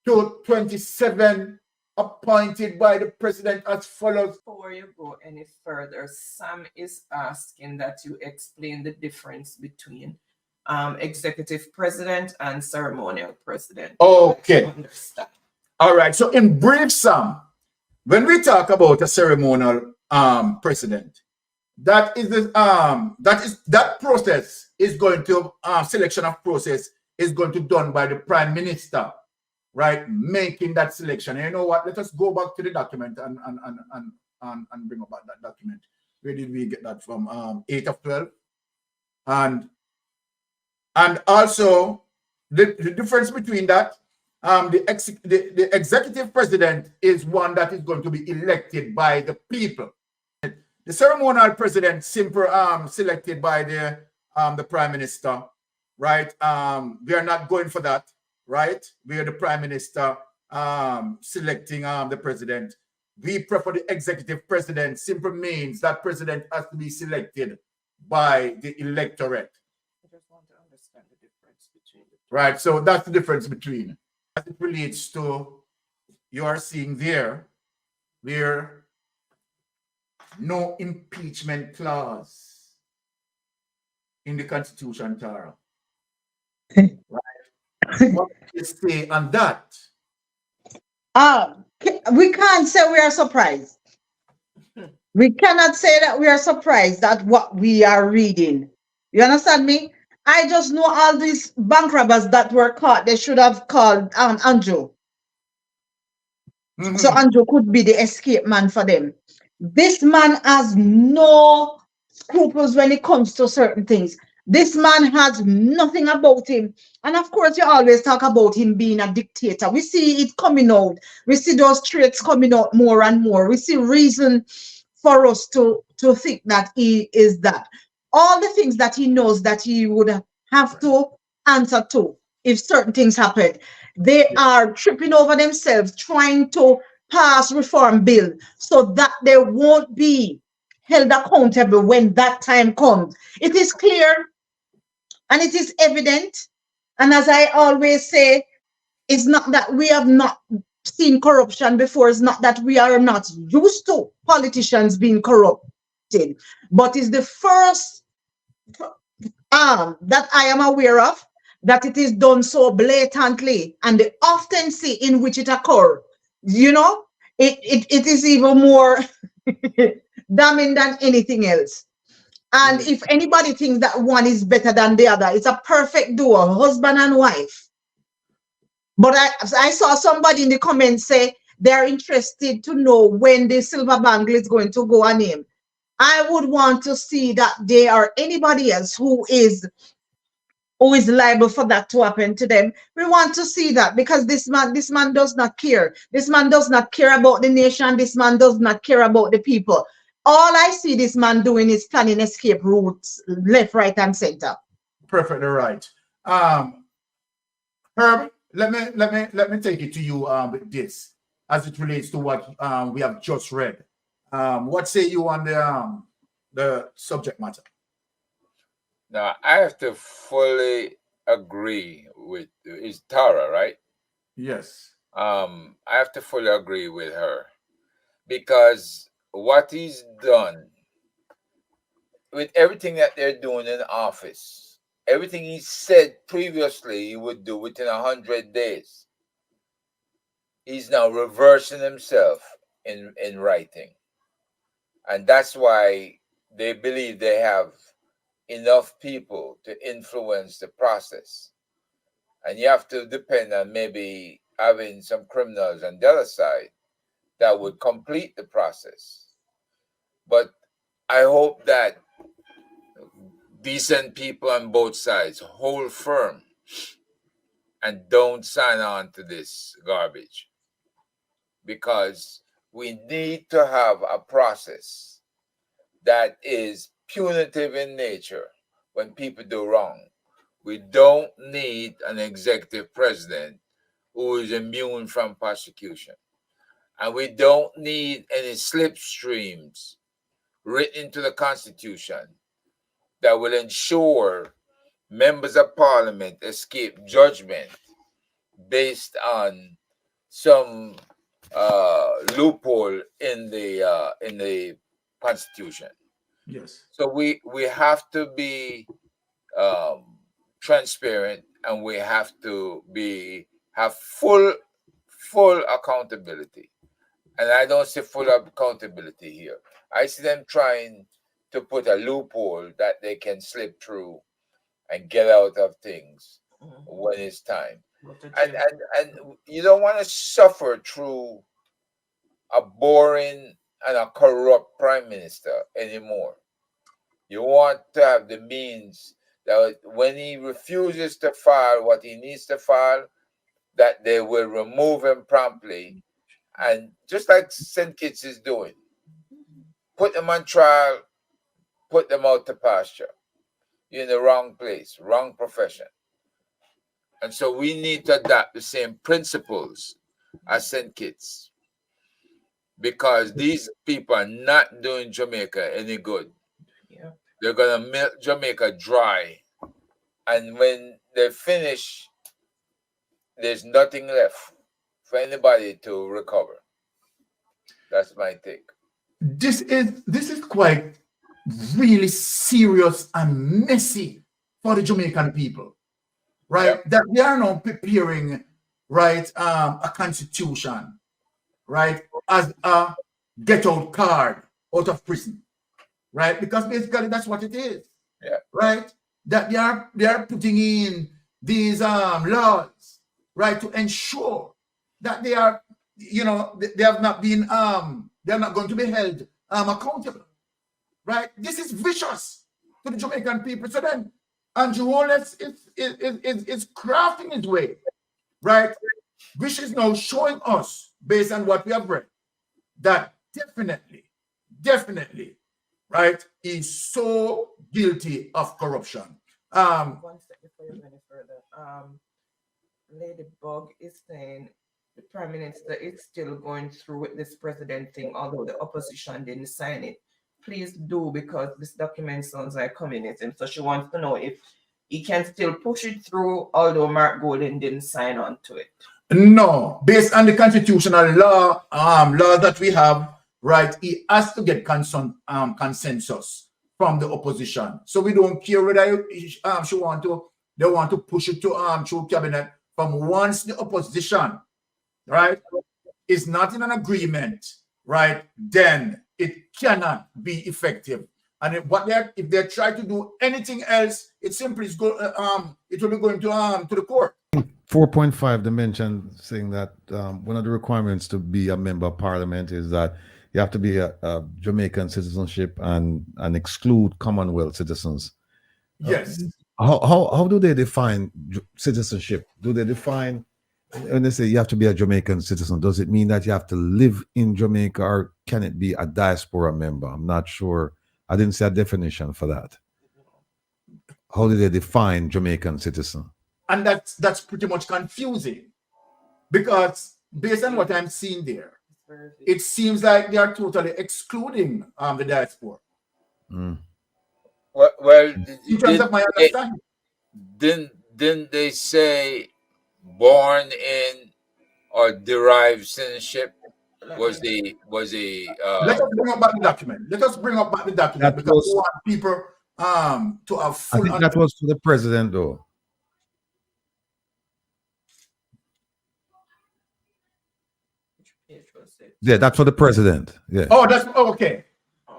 to 27, appointed by the president as follows. Before you go any further, Sam is asking that you explain the difference between executive president and ceremonial president. Okay. Understand. All right. So in brief, Sam, when we talk about a ceremonial president, that process is going to selection of process is going to be done by the prime minister, right? Making that selection. And you know what? Let us go back to the document and bring about that document. Where did we get that from? 8 of 12. And also the difference between that, the executive president is one that is going to be elected by the people. The ceremonial president simply selected by the prime minister, right? We are not going for that, right? We are the prime minister selecting the president. We prefer the executive president. Simply means that president has to be selected by the electorate. I just want to understand the difference between the two. Right, so that's the difference between. As it relates to, you are seeing there, where no impeachment clause in the Constitution, Tara. Right? What do you say on that? We can't say we are surprised. We cannot say that we are surprised at what we are reading. You understand me? I just know all these bank robbers that were caught. They should have called Andrew. So Mhm. Andrew could be the escape man for them. This man has no scruples when it comes to certain things. This man has nothing about him. And of course, you always talk about him being a dictator. We see it coming out. We see those traits coming out more and more. We see reason for us to think that he is that. All the things that he knows that he would have to answer to if certain things happen. They are tripping over themselves trying to pass reform bill so that they won't be held accountable when that time comes. It is clear and it is evident. And as I always say, it's not that we have not seen corruption before. It's not that we are not used to politicians being corrupted. But it's the first that I am aware of that it is done so blatantly and the oftency in which it occurs. You know, it is even more damning than anything else. And if anybody thinks that one is better than the other, it's a perfect duo, husband and wife. But I saw somebody in the comments say they're interested to know when the silver bangle is going to go on him. I would want to see that they or anybody else who is liable for that to happen to them. We want to see that because this man does not care. This man does not care about the nation. This man does not care about the people. All I see this man doing is planning escape routes left, right, and center. Perfectly right. Herb, let me take it to you with this as it relates to what we have just read. What say you on the subject matter? Now, I have to fully agree with is Tara, right? Yes. I have to fully agree with her because what he's done with everything that they're doing in office, everything he said previously he would do within 100 days, he's now reversing himself in writing. And that's why they believe they have enough people to influence the process. And you have to depend on maybe having some criminals on the other side that would complete the process. But I hope that decent people on both sides hold firm and don't sign on to this garbage, because we need to have a process that is punitive in nature when people do wrong. We don't need an executive president who is immune from prosecution. And we don't need any slipstreams written into the Constitution that will ensure members of parliament escape judgment based on some loophole in the Constitution. Yes. So we have to be transparent, and we have to have full accountability. And I don't see full accountability here. I see them trying to put a loophole that they can slip through and get out of things when it's time. And you don't want to suffer through a boring and a corrupt prime minister anymore. You want to have the means that when he refuses to file what he needs to file, that they will remove him promptly. And just like St. Kitts is doing, put them on trial, put them out to pasture. You're in the wrong place, wrong profession. And so we need to adapt the same principles as St. Kitts, because these people are not doing Jamaica any good. Yeah. They're going to milk Jamaica dry. And when they finish, there's nothing left for anybody to recover. That's my take. This is quite really serious and messy for the Jamaican people, right? Yep. That we are now preparing, right, a constitution, right, as a get out card out of prison, right? Because basically that's what it is, Yeah. right? That they are putting in these laws, right, to ensure that they are, you know, they have not been they are not going to be held accountable, right? This is vicious to the Jamaican people. So then Andrew Holness is crafting his way, right? Which is now showing us, based on what we have read, that definitely, right, is so guilty of corruption. 1 second before you go any further. Lady Bug is saying the Prime Minister is still going through with this president thing, although the opposition didn't sign it. Please do, because this document sounds like communism. So she wants to know if he can still push it through, although Mark Golden didn't sign on to it. No, based on the constitutional law, law that we have, right, he has to get consensus from the opposition. So we don't care whether they want to push it to through cabinet. From once the opposition, right, is not in an agreement, right, then it cannot be effective. And if they try to do anything else, it simply is it will be going to the court. 4.5, they mentioned saying that one of the requirements to be a member of parliament is that you have to be a Jamaican citizenship and exclude Commonwealth citizens. Yes. How do they define citizenship? Do they define, when they say you have to be a Jamaican citizen, does it mean that you have to live in Jamaica, or can it be a diaspora member? I'm not sure. I didn't see a definition for that. How do they define Jamaican citizen? And that's pretty much confusing, because based on what I'm seeing there, it seems like they are totally excluding the diaspora. Mm. Well, In terms of my understanding. Didn't they say born in or derived citizenship was the Let us bring up back the document. because we want people to have I full. think that was for the president, though. Yeah, that's for the president. Yeah. Oh, that's okay.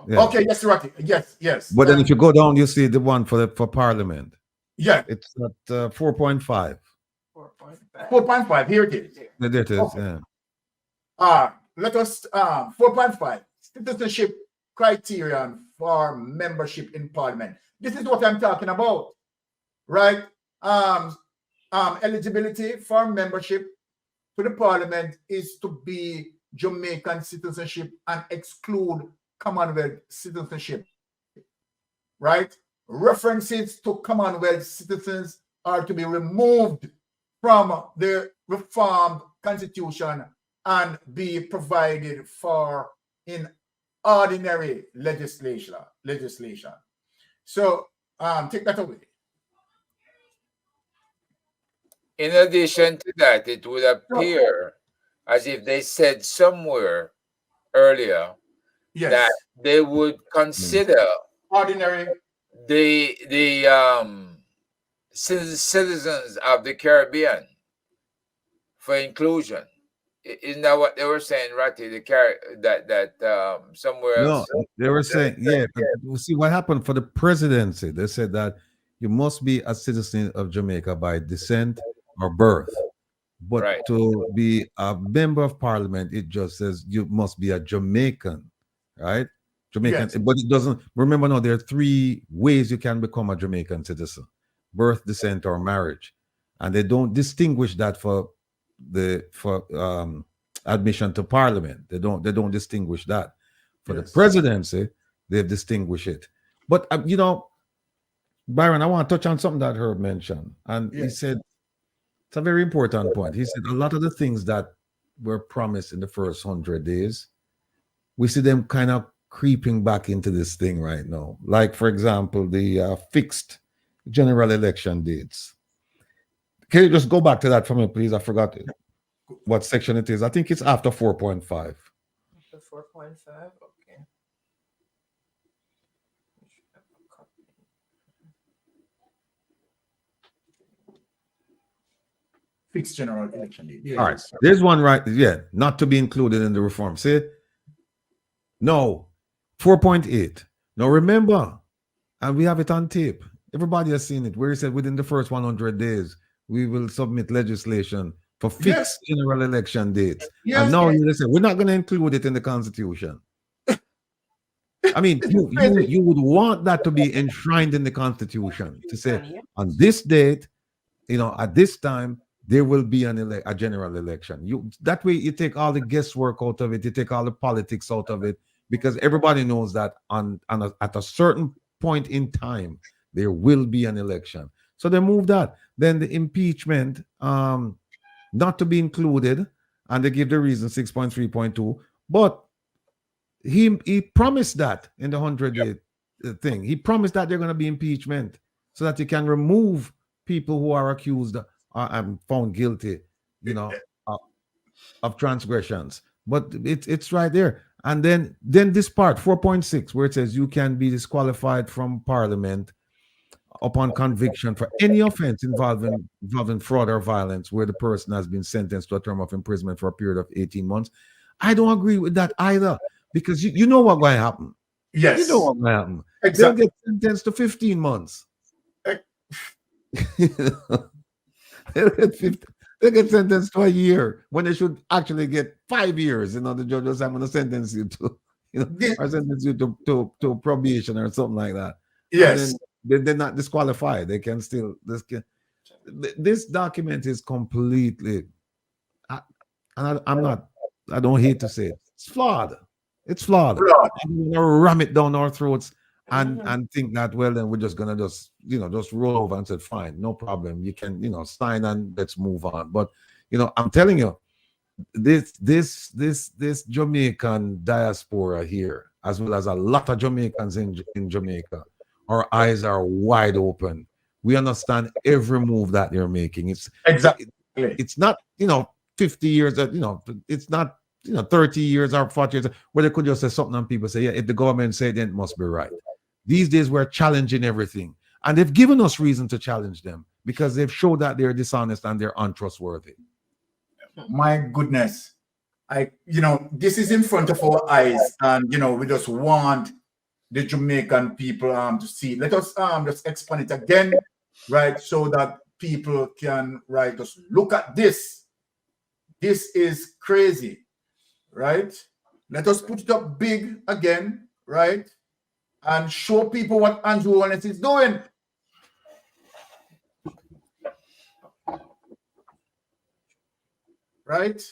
Yeah. Okay, yes, right. Yes. But then if you go down, you see the one for parliament. Yeah, It's at 4.5. 4.5. Here it is. There it is. Okay. Yeah. Let us 4.5 citizenship criterion for membership in parliament. This is what I'm talking about, right? Eligibility for membership to the parliament is to be Jamaican citizenship and exclude Commonwealth citizenship, right? References to Commonwealth citizens are to be removed from the reformed constitution and be provided for in ordinary legislation. So take that away. In addition to that, it would appear as if they said somewhere earlier that they would consider ordinary the citizens of the Caribbean for inclusion. Isn't that what they were saying, Ratty? That somewhere else? No, they were saying, yeah. But see what happened for the presidency. They said that you must be a citizen of Jamaica by descent or birth. But to be a member of parliament, it just says you must be a Jamaican, right? Jamaican, but it doesn't. Remember, now there are 3 ways you can become a Jamaican citizen: birth, descent, or marriage, and they don't distinguish that for admission to parliament. They don't distinguish that. For the presidency, they've distinguished it. But Byron, I want to touch on something that Herb mentioned, and he said it's a very important point. He said a lot of the things that were promised in the first 100 days, we see them kind of creeping back into this thing right now. Like, for example, the fixed general election dates. Can you just go back to that for me, please? I forgot what section it is. I think it's after 4.5. After 4.5, okay. Fixed general election date. Yeah. All right. There's one right. Yeah. Not to be included in the reform. See? No. 4.8. Now remember, and we have it on tape. Everybody has seen it, where he said within the first 100 days, we will submit legislation for fixed general election dates. Yes. And now you say we're not going to include it in the Constitution. I mean, you would want that to be enshrined in the Constitution to say on this date, at this time, there will be a general election. That way you take all the guesswork out of it, you take all the politics out of it, because everybody knows that at a certain point in time there will be an election. So they move that. Then the impeachment, not to be included, and they give the reason 6.3.2, but he promised that in the 100-day thing. He promised that they're going to be impeachment so that you can remove people who are accused and found guilty, of transgressions. But it's right there. And then this part 4.6, where it says you can be disqualified from Parliament upon conviction for any offense involving fraud or violence, where the person has been sentenced to a term of imprisonment for a period of 18 months. I don't agree with that either, because you know what's going to happen. Yes. You know what's going to happen. Exactly. They'll get sentenced to 15 months. They get sentenced to a year when they should actually get 5 years. The judge was, I'm going to sentence you to, or sentence you to probation or something like that. Yes. They're not disqualified. They can still. This document is completely. I don't hate to say it. It's flawed. It's flawed. I'm gonna ram it down our throats and think that, well, then we're just gonna just roll over and say, fine, no problem. You can sign and let's move on. But I'm telling you, this Jamaican diaspora here, as well as a lot of Jamaicans in Jamaica, our eyes are wide open. We understand every move that they're making. It's exactly. It's not 50 years that it's not 30 years or 40 years where they could just say something and people say, yeah, if the government say it, then it must be right. These days we're challenging everything, and they've given us reason to challenge them because they've showed that they're dishonest and they're untrustworthy. My goodness, this is in front of our eyes, and we just want the Jamaican people to see. Let us just expand it again, right, so that people can just look at this. This is crazy, right? Let us put it up big again, right, and show people what Andrew Holness is doing. Right?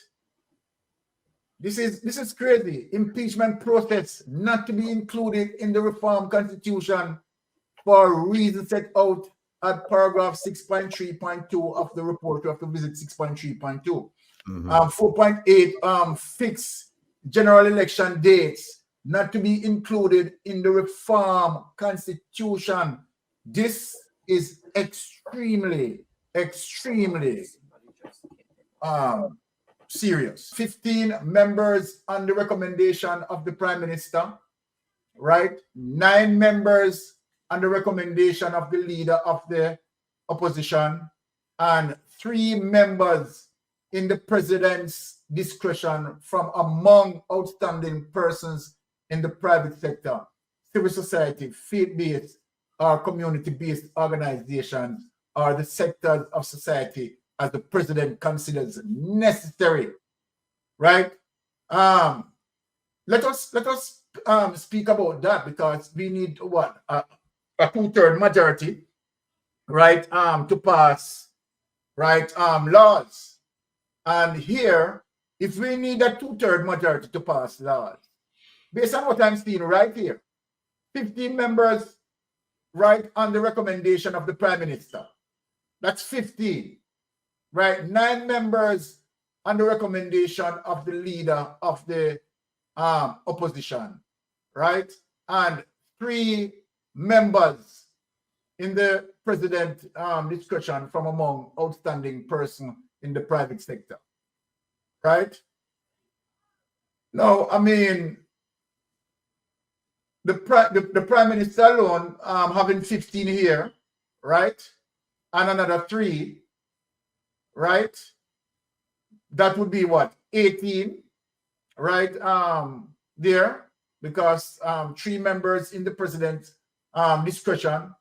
This is crazy. Impeachment process not to be included in the reform constitution for reasons set out at paragraph 6.3.2 of the report. You have to visit 6.3.2. 4.8 fix general election dates not to be included in the reform constitution. This is extremely serious. 15 members on the recommendation of the Prime Minister, right? 9 members on the recommendation of the leader of the opposition, and 3 members in the president's discretion from among outstanding persons in the private sector, civil society, faith-based or community-based organizations, or the sectors of society as the president considers necessary, right? Let us speak about that, because we need what, a 2/3 majority, right, to pass, right, laws. And here, if we need a 2/3 majority to pass laws, based on what I'm seeing right here, 15 members, right, on the recommendation of the Prime Minister, that's 15. Right, 9 members on the recommendation of the leader of the opposition, right, and 3 members in the president discretion from among outstanding persons in the private sector, right? Now, I mean, the Prime Minister alone having 15 here, right, and another 3. Right, that would be what, 18, right, there, because 3 members in the president's discretion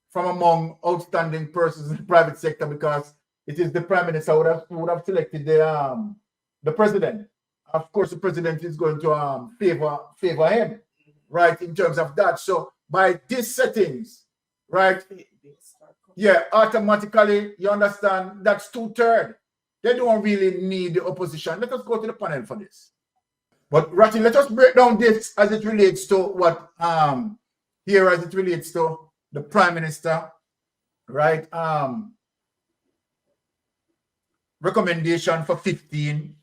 from among outstanding persons in the private sector, because it is the prime minister who would have selected the president. Of course, the president is going to favor him, right, in terms of that. So by these settings, right, yeah, automatically, you understand, that's 2/3. They don't really need the opposition. Let us go to the panel for this. But Ratty, let us break down this as it relates to what here as it relates to the prime minister, right? Recommendation for 15,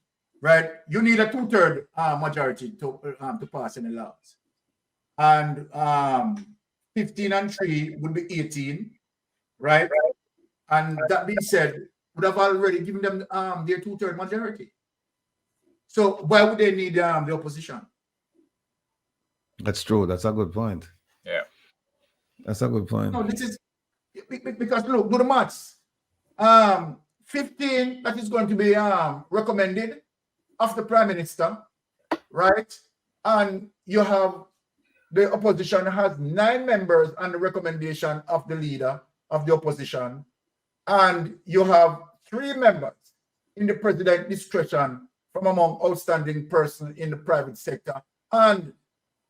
right? You need a 2/3 majority to pass any laws. And 15 and 3 would be 18, right? And that being said, would have already given them their 2/3 majority. So why would they need the opposition? That's true. That's a good point. Yeah. That's a good point. No, this is because look, do the maths. 15 that is going to be recommended of the prime minister, right? And you have the opposition has 9 members on the recommendation of the leader of the opposition, and you have 3 members in the president's discretion from among outstanding persons in the private sector. And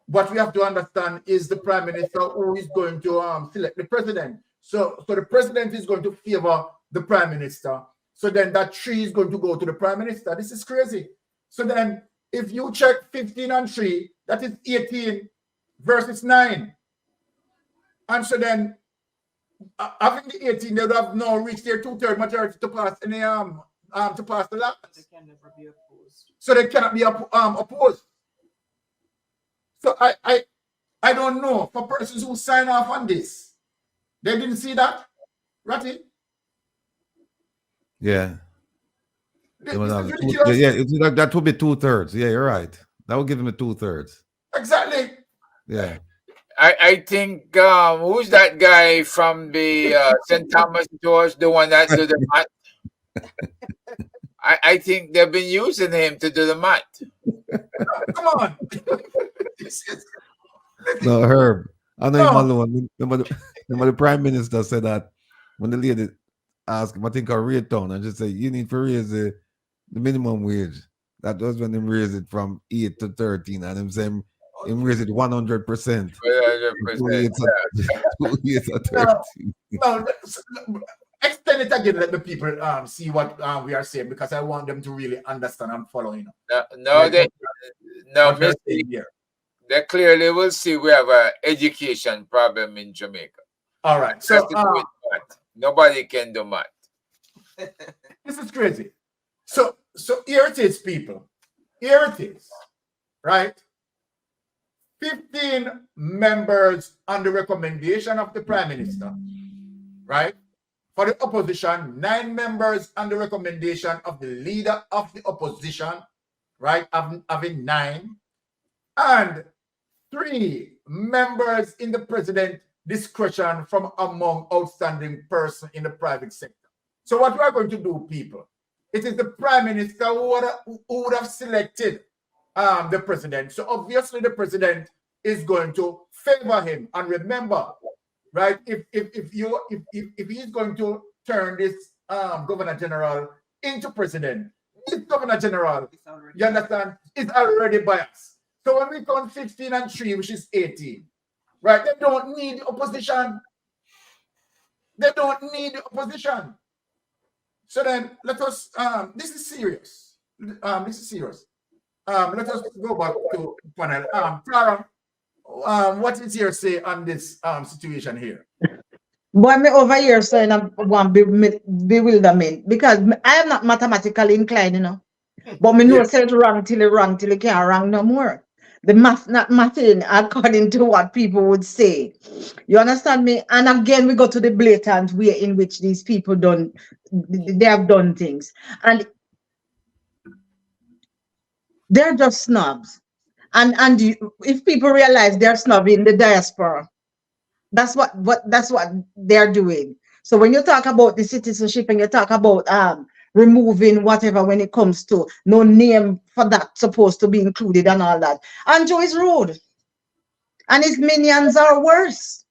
what we have to understand is the prime minister who is going to select the president. So the president is going to favor the prime minister. So then that 3 is going to go to the prime minister. This is crazy. So then if you check 15 and 3, that is 18 versus 9. And so then having the 18, they would have now reached their 2/3 majority to pass any to pass the law. They can never be opposed. So they cannot be opposed. So I don't know, for persons who sign off on this, they didn't see that, Ratty? Yeah. This They would is have ridiculous. that would be 2/3. Yeah, you're right. That would give them a 2/3. Exactly. Yeah. I think who's that guy from the St. Thomas George, the one that do the math? I think they've been using him to do the math. Come on. No, Herb. I know No. him alone. Remember the prime minister said that when the lady asked him, I think I rate down, and just say, you need to raise the minimum wage. That was when they raised it from 8 to 13, and him saying him raise it 100%. 100%. 2 years at 13. No, extend it again. Let the people see what we are saying, because I want them to really understand and follow. You know, No, Like what we're Mr. saying here. They clearly will see we have an education problem in Jamaica. All right. Has So to do with math. Nobody can do math. this is crazy. So here it is, people. Here it is, right? 15 members on the recommendation of the prime minister, right? For the opposition, 9 members on the recommendation of the leader of the opposition, right? Having 9, and 3 members in the president's discretion from among outstanding persons in the private sector. So what we are going to do, people, it is the prime minister who would have selected the president. So obviously the president is going to favor him. And remember, right, if he's going to turn this governor general into president, this governor general, you understand, is already biased. So when we count 15 and 3, which is 18, right, they don't need opposition. They don't need opposition. So then let us, this is serious. This is serious. Let us go back to panel. Clara, what is your say on this situation here? Boy, me over here saying I'm one bewilderment, because I am not mathematically inclined, you know. But me know Yeah. say it wrong till it can't wrong no more. The math not mathing according to what people would say. You understand me? And again, we go to the blatant way in which these people they have done things. And they're just snobs. And if people realize they're snubbing the diaspora, that's what they're doing. So when you talk about the citizenship and you talk about removing whatever when it comes to no name for that supposed to be included and all that, Andrew is rude. and his minions are worse.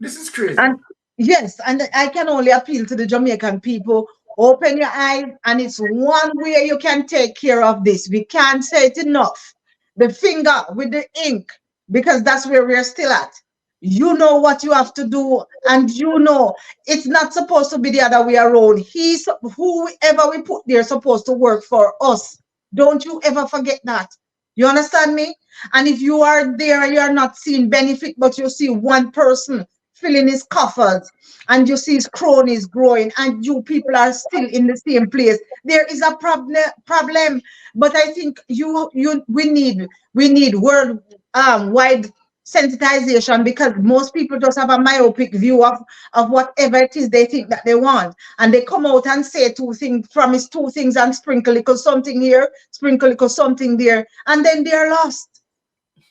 This is crazy. And yes, and I can only appeal to the Jamaican people. Open your eyes, and it's one way you can take care of this. We can't say it enough. The finger with the ink, because that's where we're still at. You know what you have to do, and you know it's not supposed to be the other way around. He's whoever we put there supposed to work for us. Don't you ever forget that. You understand me? And if you are there and you're not seeing benefit, but you see one person filling his coffers, and you see his cronies growing, and you people are still in the same place, there is a problem. But I think we need world wide sensitization, because most people just have a myopic view of whatever it is they think that they want, and they come out and say two things, promise two things, and sprinkle little something here, sprinkle little something there, and then they're lost.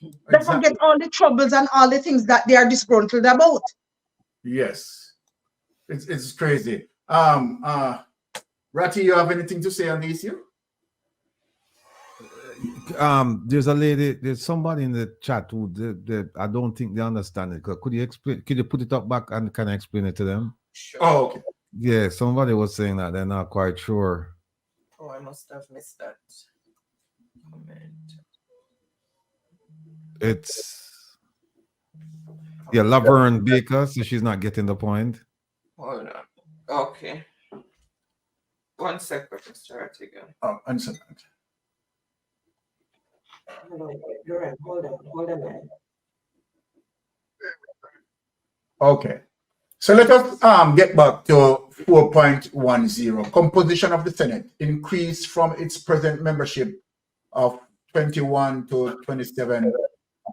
They forget all the troubles and all the things that they are disgruntled about. Yes, it's crazy. Ratty, you have anything to say on the issue? There's somebody in the chat who I don't think they understand it. Could you explain? Could you put it up back and can I explain it to them? Sure. Oh, okay. Yeah, somebody was saying that they're not quite sure. Oh, I must have missed that comment. It's Laverne Baker, so she's not getting the point. Hold on. Okay. 1 sec, Mr. Artigan. Oh, one second. Hold on. You're right. Hold on, man. Okay. So let us get back to 4.10. Composition of the Senate increased from its present membership of 21 to 27,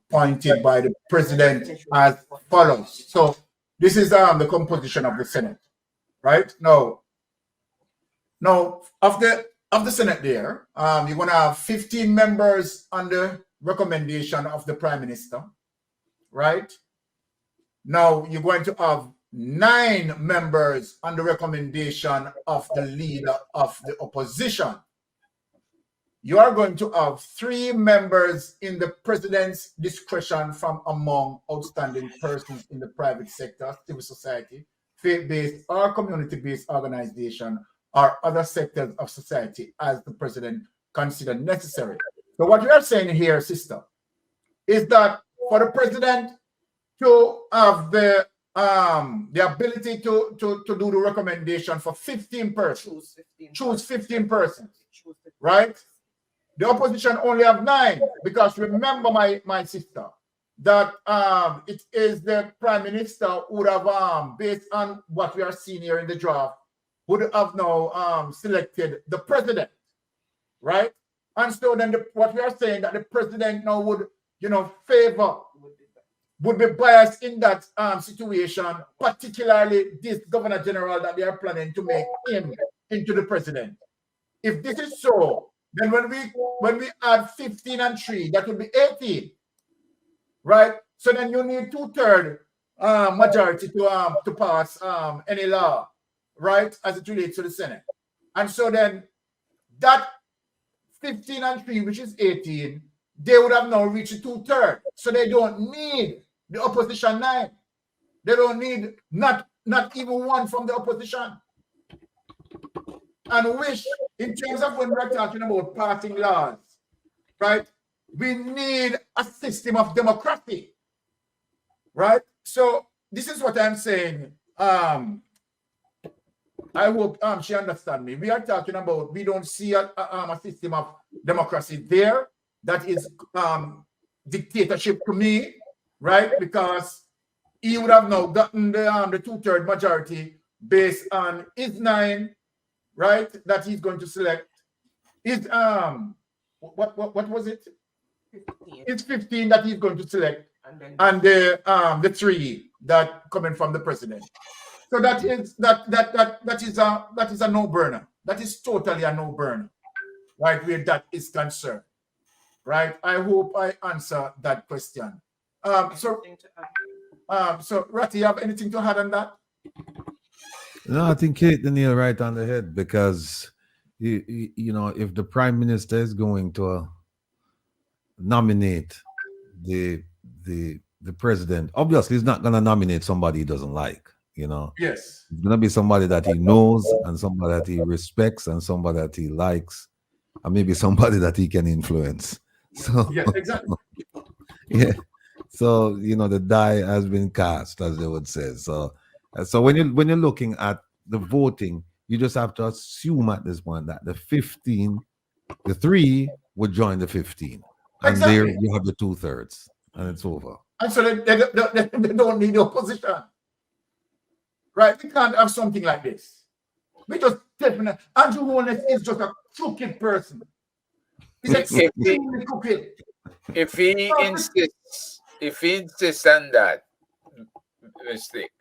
appointed by the president as follows. So this is the composition of the Senate, right? Now of the Senate there, you're gonna have 15 members on the recommendation of the Prime Minister, right? Now you're going to have 9 members on the recommendation of the leader of the opposition. You are going to have 3 members in the president's discretion from among outstanding persons in the private sector, civil society, faith-based or community-based organization, or other sectors of society as the president considered necessary. So what we are saying here, sister, is that for the president to have the ability to do the recommendation for 15 persons, choose 15 persons, right? The opposition only have 9, because remember, my sister, that it is the Prime Minister who would have, based on what we are seeing here in the draft, would have now selected the president, right? And so then what we are saying, that the president now would, favor, would be biased in that situation, particularly this Governor General that they are planning to make him into the president. If this is so, then when we add 15 and 3, that would be 18, right? So then you need 2/3 majority to pass any law, right, as it relates to the Senate. And so then that 15 and 3, which is 18, they would have now reached 2/3. So they don't need the opposition 9. They don't need not even 1 from the opposition. And which, in terms of when we're talking about passing laws, right, we need a system of democracy, right? So this is what I'm saying. I hope she understands me. We are talking about, we don't see a system of democracy there. That is dictatorship to me, right? Because he would have now gotten the 2/3 majority based on his 9, right, that he's going to select. Is what was it? 15. It's 15 that he's going to select, And then the 3 that coming from the president. So that is a no-burner. That is totally a no-burner, right? Where that is concerned, right? I hope I answer that question. So Ratty, you have anything to add on that? No, I think hit the nail right on the head, because if the Prime Minister is going to nominate the president obviously is not going to nominate somebody he doesn't like. You know, Yes. it's going to be somebody that he knows and somebody that he respects and somebody that he likes, and maybe somebody that he can influence. So Yes, exactly. yeah. So the die has been cast, as they would say. So when you're looking at the voting, you just have to assume at this point that the 3 would join the 15, and there Exactly. you have the 2/3, and it's over. And so they don't need the opposition. Right? We can't have something like this. We just definitely, Andrew Holness is just a crooked person. He's extremely crooked. If he insists on that mistake,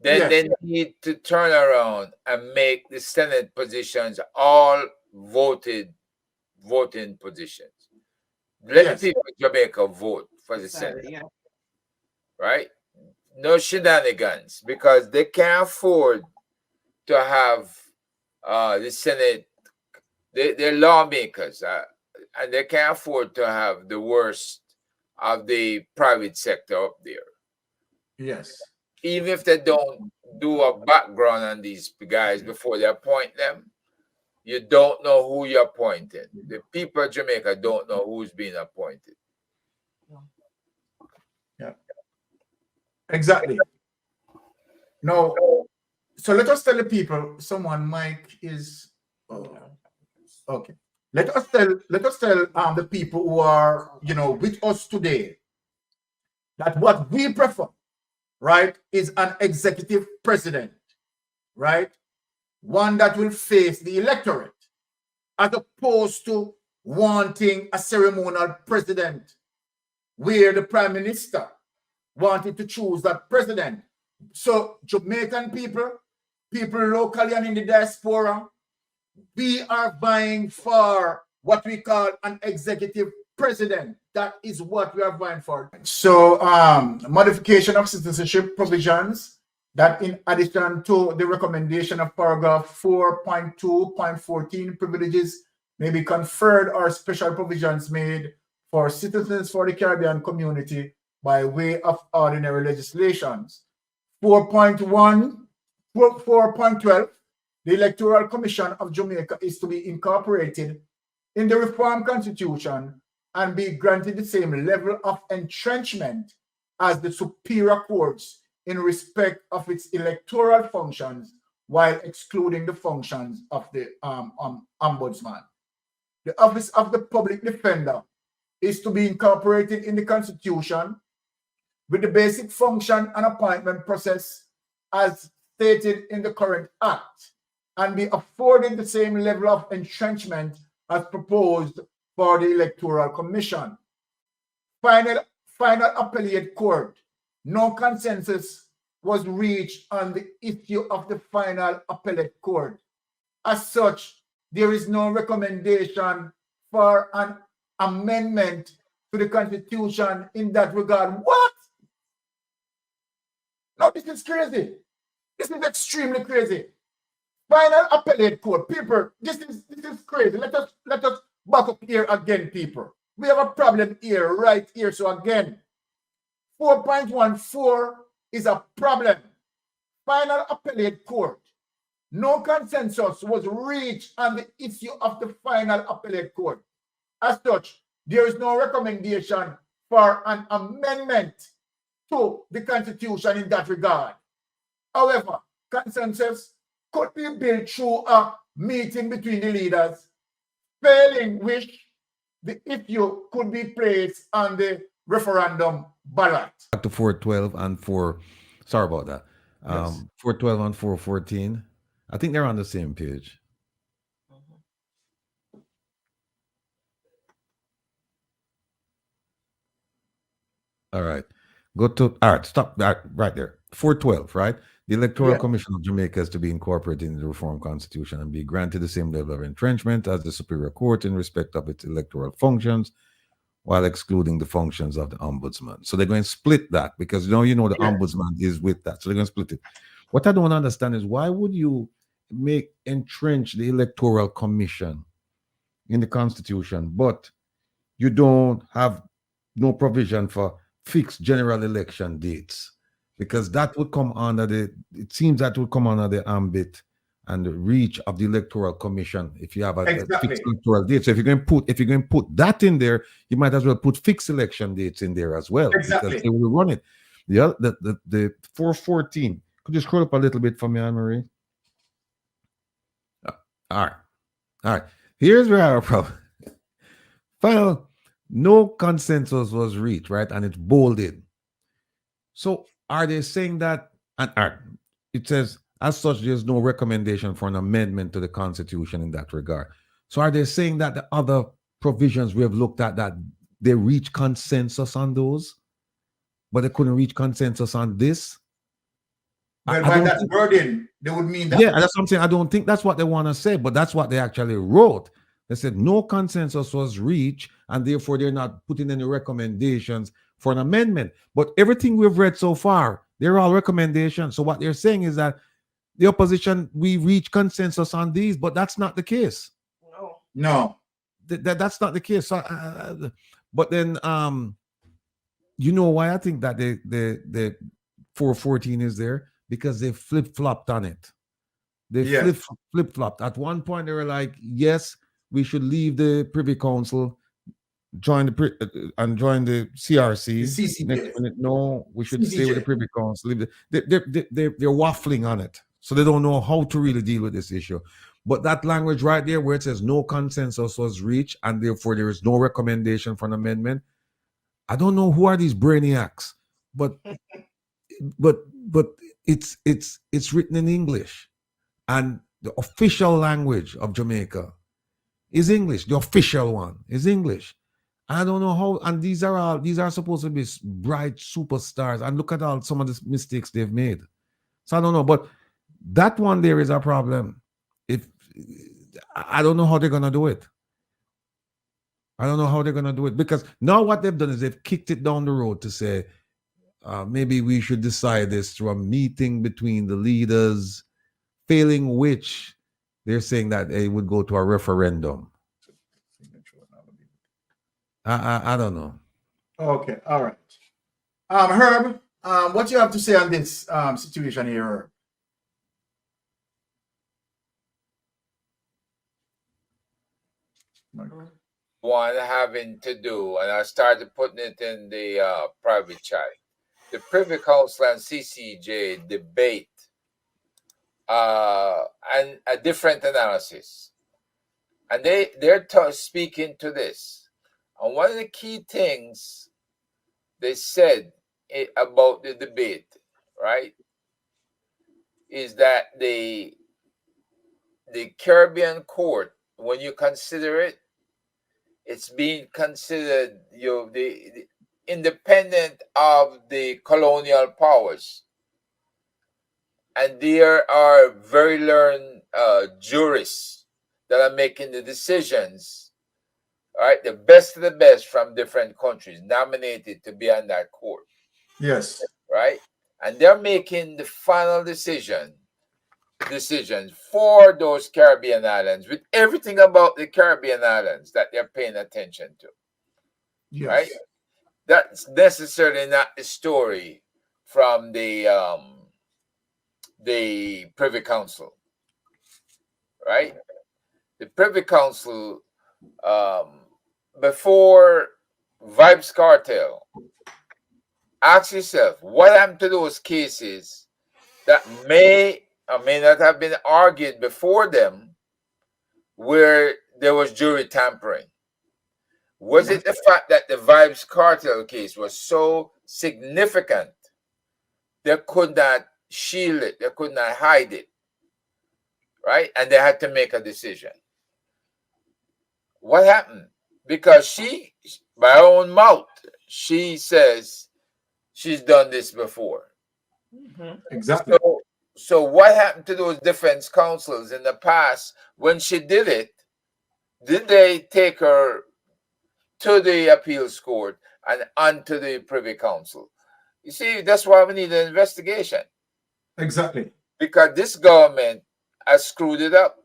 then Yes. they need to turn around and make the Senate positions all voting positions. Let Yes. the people of Jamaica vote for the Senate, Yeah. right? No shenanigans, because they can't afford to have the Senate. They're lawmakers, and they can't afford to have the worst of the private sector up there. Yes. Even if they don't do a background on these guys before they appoint them, you don't know who you're appointing. The people of Jamaica don't know who's being appointed. Yeah. Exactly. No. So let us tell the people. Someone, Mike is okay. Let us tell the people who are with us today that what we prefer, right, is an executive president, right, one that will face the electorate, as opposed to wanting a ceremonial president where the prime minister wanted to choose that president. So Jamaican people locally and in the diaspora, we are vying for what we call an executive president. That is what we are vying for. So modification of citizenship provisions, that in addition to the recommendation of paragraph 4.2.14, privileges may be conferred or special provisions made for citizens for the Caribbean community by way of ordinary legislations. 4.12, the Electoral Commission of Jamaica is to be incorporated in the reformed constitution and be granted the same level of entrenchment as the superior courts in respect of its electoral functions, while excluding the functions of the ombudsman. The office of the public defender is to be incorporated in the constitution with the basic function and appointment process as stated in the current act, and be afforded the same level of entrenchment as proposed for the Electoral Commission. Final appellate court. No consensus was reached on the issue of the final appellate court. As such, there is no recommendation for an amendment to the Constitution in that regard. What? No, this is crazy. This is extremely crazy. Final appellate court, people. This is crazy. Let us back up here again, people. We have a problem here, right here. So again, 4.14 is a problem. Final appellate court. No consensus was reached on the issue of the final appellate court. As such, there is no recommendation for an amendment to the Constitution in that regard. However, consensus could be built through a meeting between the leaders, failing which the issue could be placed on the referendum ballot. Back to 412 and 4, sorry about that. Yes. 412 and 414. I think they're on the same page. All right. Go to, all right, stop that right there. 412, right? The Electoral Commission of Jamaica is to be incorporated in the Reformed Constitution and be granted the same level of entrenchment as the Superior Court in respect of its electoral functions, while excluding the functions of the Ombudsman. So they're going to split that because the Ombudsman is with that. So they're going to split it. What I don't understand is why would you entrench the Electoral Commission in the Constitution, but you don't have no provision for fixed general election dates, because that would come under it seems that would come under the ambit and the reach of the Electoral Commission if you have a fixed Exactly. electoral date. So if you're going to put that in there, you might as well put fixed election dates in there as well, Exactly. because they will run it. The 414. Could you scroll up a little bit for me, Anne Marie? All right. Here's where I have a problem. Final, no consensus was reached, right? And it's bolded. So are they saying that? And it says, as such, there's no recommendation for an amendment to the Constitution in that regard. So are they saying that the other provisions we have looked at, that they reach consensus on those, but they couldn't reach consensus on this? Well, by that wording, they would mean that. Yeah, that's what I'm saying. I don't think that's what they want to say, but that's what they actually wrote. They said no consensus was reached, and therefore they're not putting any recommendations for an amendment. But everything we've read so far, they're all recommendations. So what they're saying is that the opposition, we reach consensus on these, but that's not the case. No. That's not the case. So, but then, you know why I think that the 414 is there? Because they flip-flopped on it. They flip-flopped. At one point, they were like, yes, we should leave the Privy Council, join the CRC. CCP. Next minute, no, we should stay with the Privy Council. They're waffling on it. So they don't know how to really deal with this issue. But that language right there where it says no consensus was reached and therefore there is no recommendation for an amendment, I don't know who are these brainiacs, but it's written in English, and the official language of Jamaica is English. The official one is English. I don't know how, and these are supposed to be bright superstars, and look at all some of the mistakes they've made. So I don't know, but that one there is a problem. If I don't know how they're gonna do it. I don't know how they're gonna do it, because now what they've done is they've kicked it down the road to say maybe we should decide this through a meeting between the leaders, failing which they're saying that it would go to a referendum. I don't know. Okay, all right. Herb, what you have to say on this situation here, Herb? One having to do, and I started putting it in the private chat. The Privy Council and CCJ debate and a different analysis, and they're speaking to this. And one of the key things they said about the debate, right, is that the Caribbean court, when you consider it, it's being considered the independent of the colonial powers, and there are very learned jurists that are making the decisions. All right, the best of the best from different countries nominated to be on that court. Yes. Right, and they're making the final decisions for those Caribbean islands, with everything about the Caribbean islands that they're paying attention to. Yes. Right? That's necessarily not the story from the Privy Council. Right? The Privy Council, before Vibes Cartel, ask yourself, what happened to those cases that may or may not have been argued before them, where there was jury tampering? Was it the fact that the Vibes Cartel case was so significant they could not shield it, they could not hide it, right? And they had to make a decision. What happened? Because she, by her own mouth, she says she's done this before. Mm-hmm. Exactly. So what happened to those defense counsels in the past when she did it? Did they take her to the appeals court and onto the Privy Council? You see, that's why we need an investigation. Exactly. Because this government has screwed it up.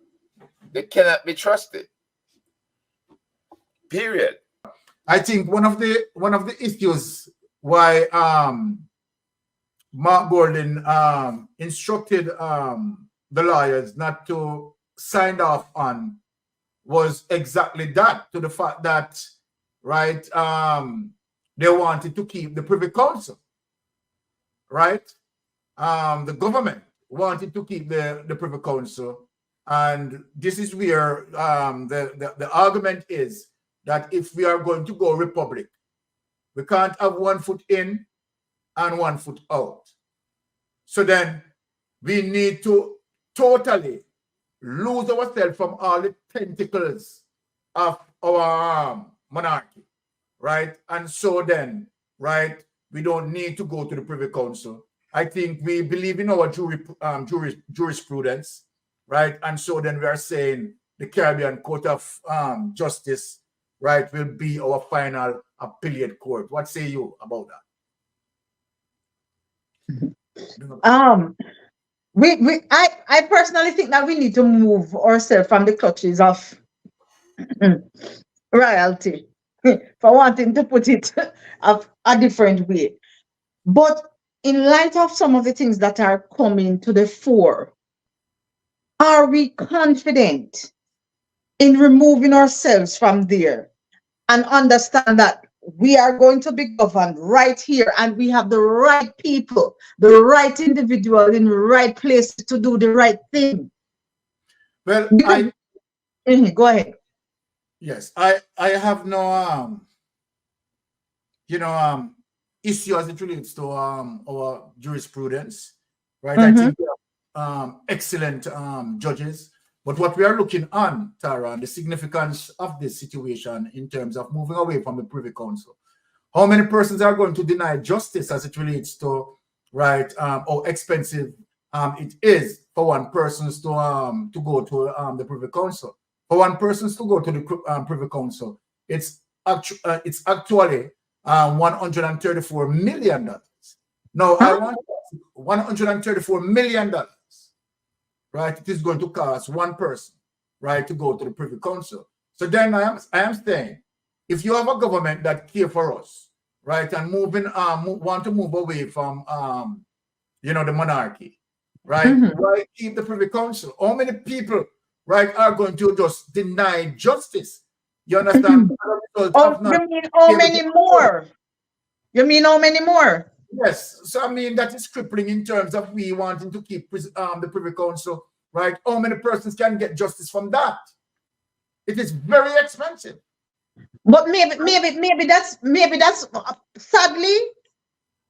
They cannot be trusted. Period. I think one of the issues why Mark Gordon instructed the lawyers not to sign off on was exactly that, to the fact that, right, they wanted to keep the Privy Council, right? The government wanted to keep the Privy Council, and this is where the argument is that if we are going to go republic, we can't have 1 foot in and 1 foot out. So then we need to totally lose ourselves from all the tentacles of our monarchy, right? And so then, right, we don't need to go to the Privy Council. I think we believe in our jurisprudence, right? And so then we are saying the Caribbean Court of Justice, right, will be our final appellate court. What say you about that? I personally think that we need to move ourselves from the clutches of royalty, for wanting to put it a different way. But in light of some of the things that are coming to the fore, are we confident in removing ourselves from there and understand that we are going to be governed right here, and we have the right people, the right individual in the right place to do the right thing? Well, go ahead. Yes, I have no issue as it relates to our jurisprudence, right? I think we have excellent judges. But what we are looking on, Tara, the significance of this situation in terms of moving away from the Privy Council. How many persons are going to deny justice as it relates to, right, how expensive it is for one person to go to the Privy Council? For one person to go to the Privy Council, it's actually $134 million. Now, I want $134 million. Right, it is going to cost one person, right, to go to the Privy Council. So then I am saying, if you have a government that care for us, right, and want to move away from the monarchy, right, right, keep the Privy Council. How many people, right, are going to just deny justice? You understand? You mean how many more? You mean how many more? Yes, so I mean that is crippling in terms of we wanting to keep the Privy Council, right? How many persons can get justice from that? It is very expensive. But maybe that's sadly,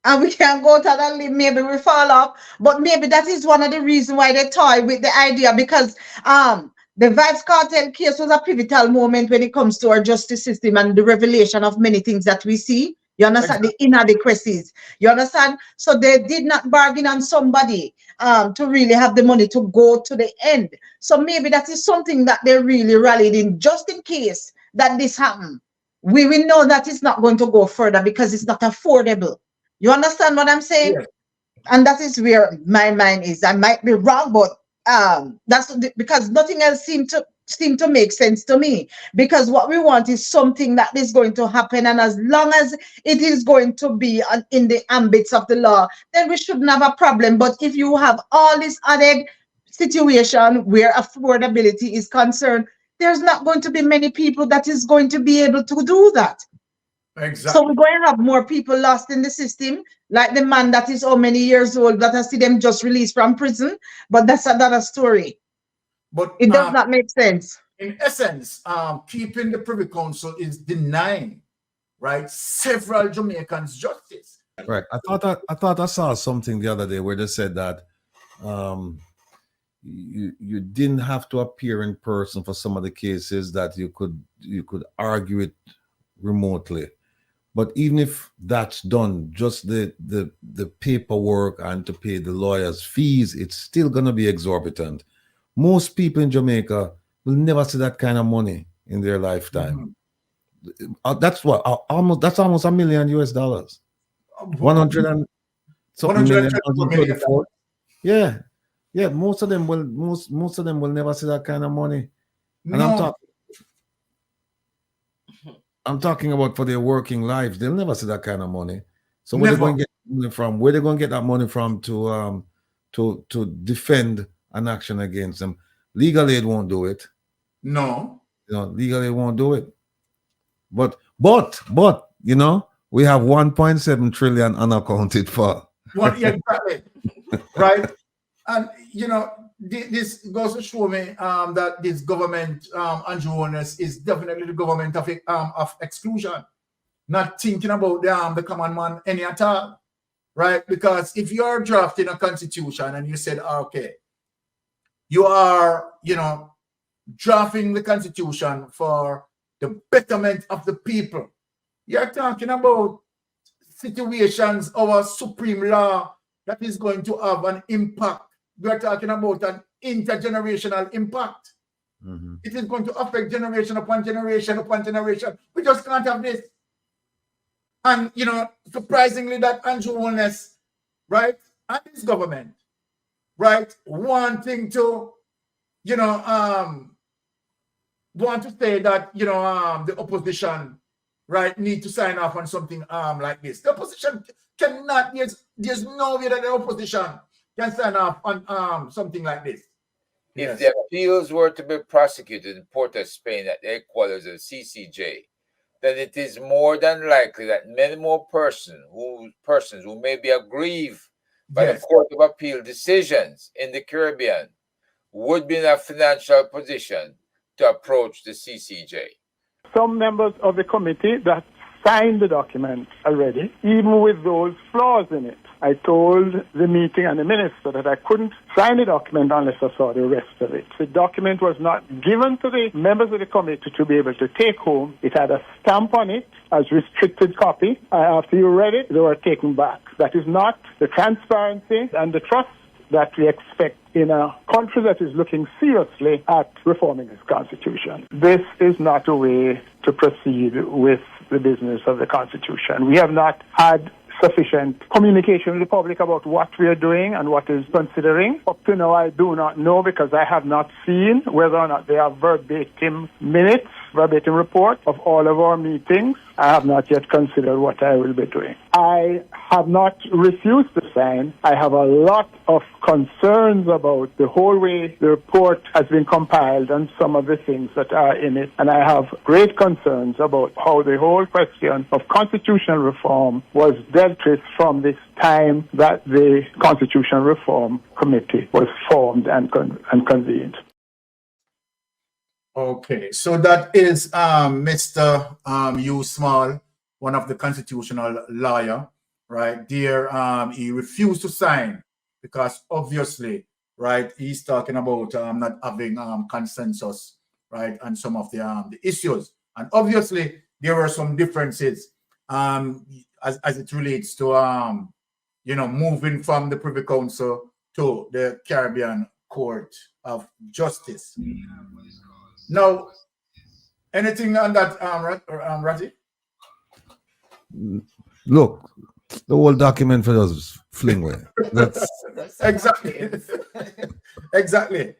and we can go to that. Maybe we fall off, but maybe that is one of the reasons why they toy with the idea, because the Vibes Cartel case was a pivotal moment when it comes to our justice system and the revelation of many things that we see. You understand? Exactly. The inadequacies. You understand? So they did not bargain on somebody to really have the money to go to the end. So maybe that is something that they really rallied in, just in case that this happened. We will know that it's not going to go further because it's not affordable. You understand what I'm saying? Yes. And that is where my mind is. I might be wrong, but that's because nothing else seemed to make sense to me, because what we want is something that is going to happen, and as long as it is going to be in the ambits of the law, then we shouldn't have a problem. But if you have all this added situation where affordability is concerned, there's not going to be many people that is going to be able to do that. Exactly. So we're going to have more people lost in the system, like the man that is how many years old that I see them just released from prison, but that's another story. But it does not make sense. In essence, keeping the Privy Council is denying, right, several Jamaicans justice. Right. I thought I saw something the other day where they said that you didn't have to appear in person for some of the cases, that you could argue it remotely. But even if that's done, just the paperwork and to pay the lawyers' fees, it's still going to be exorbitant. Most people in Jamaica will never see that kind of money in their lifetime. That's almost $1 million US. 100 and something million. 134. Yeah. Most of them will never see that kind of money. And I'm talking about for their working lives. They'll never see that kind of money. So where they Never. going to get money from? Where they going to get that money from to defend an action against them? Legal aid won't do it. No. You know, legal aid won't do it. But you know, we have 1.7 trillion unaccounted for. What? Yeah, exactly. Right. And you know, this goes to show me that this government, Andrew Holness, is definitely the government of exclusion, not thinking about the common man any at all, right? Because if you're drafting a constitution and you said, okay, you are, you know, drafting the constitution for the betterment of the people, you're talking about situations, our supreme law that is going to have an impact. We are talking about an intergenerational impact. Mm-hmm. It is going to affect generation upon generation upon generation. We just can't have this. And, you know, surprisingly, that Andrew Holness, right, and his government, right, wanting to, you know, want to say that, you know, the opposition, right, need to sign off on something like this. The opposition cannot, there's no way that the opposition can sign off on something like this. If the appeals were to be prosecuted in Port of Spain at the headquarters of the CCJ, then it is more than likely that many more persons who may be aggrieved by the Court of Appeal decisions in the Caribbean would be in a financial position to approach the CCJ. Some members of the committee that signed the document already, even with those flaws in it. I told the meeting and the minister that I couldn't sign the document unless I saw the rest of it. The document was not given to the members of the committee to be able to take home. It had a stamp on it as restricted copy. After you read it, they were taken back. That is not the transparency and the trust that we expect in a country that is looking seriously at reforming its constitution. This is not a way to proceed with the business of the constitution. We have not had sufficient communication with the public about what we are doing and what is considering. Up to now, I do not know because I have not seen whether or not there are verbatim minutes, verbatim report of all of our meetings. I have not yet considered what I will be doing. I have not refused to sign. I have a lot of concerns about the whole way the report has been compiled and some of the things that are in it. And I have great concerns about how the whole question of constitutional reform was dealt with from this time that the Constitutional Reform Committee was formed and convened. Okay, so that is Mr. Hugh Small, one of the constitutional lawyer, right there. He refused to sign because obviously, right, he's talking about not having consensus, right, on some of the issues, and obviously there were some differences as it relates to you know, moving from the Privy Council to the Caribbean Court of Justice. Now, anything on that, Ratty? Look, the whole document for us fling away. That's exactly. Exactly.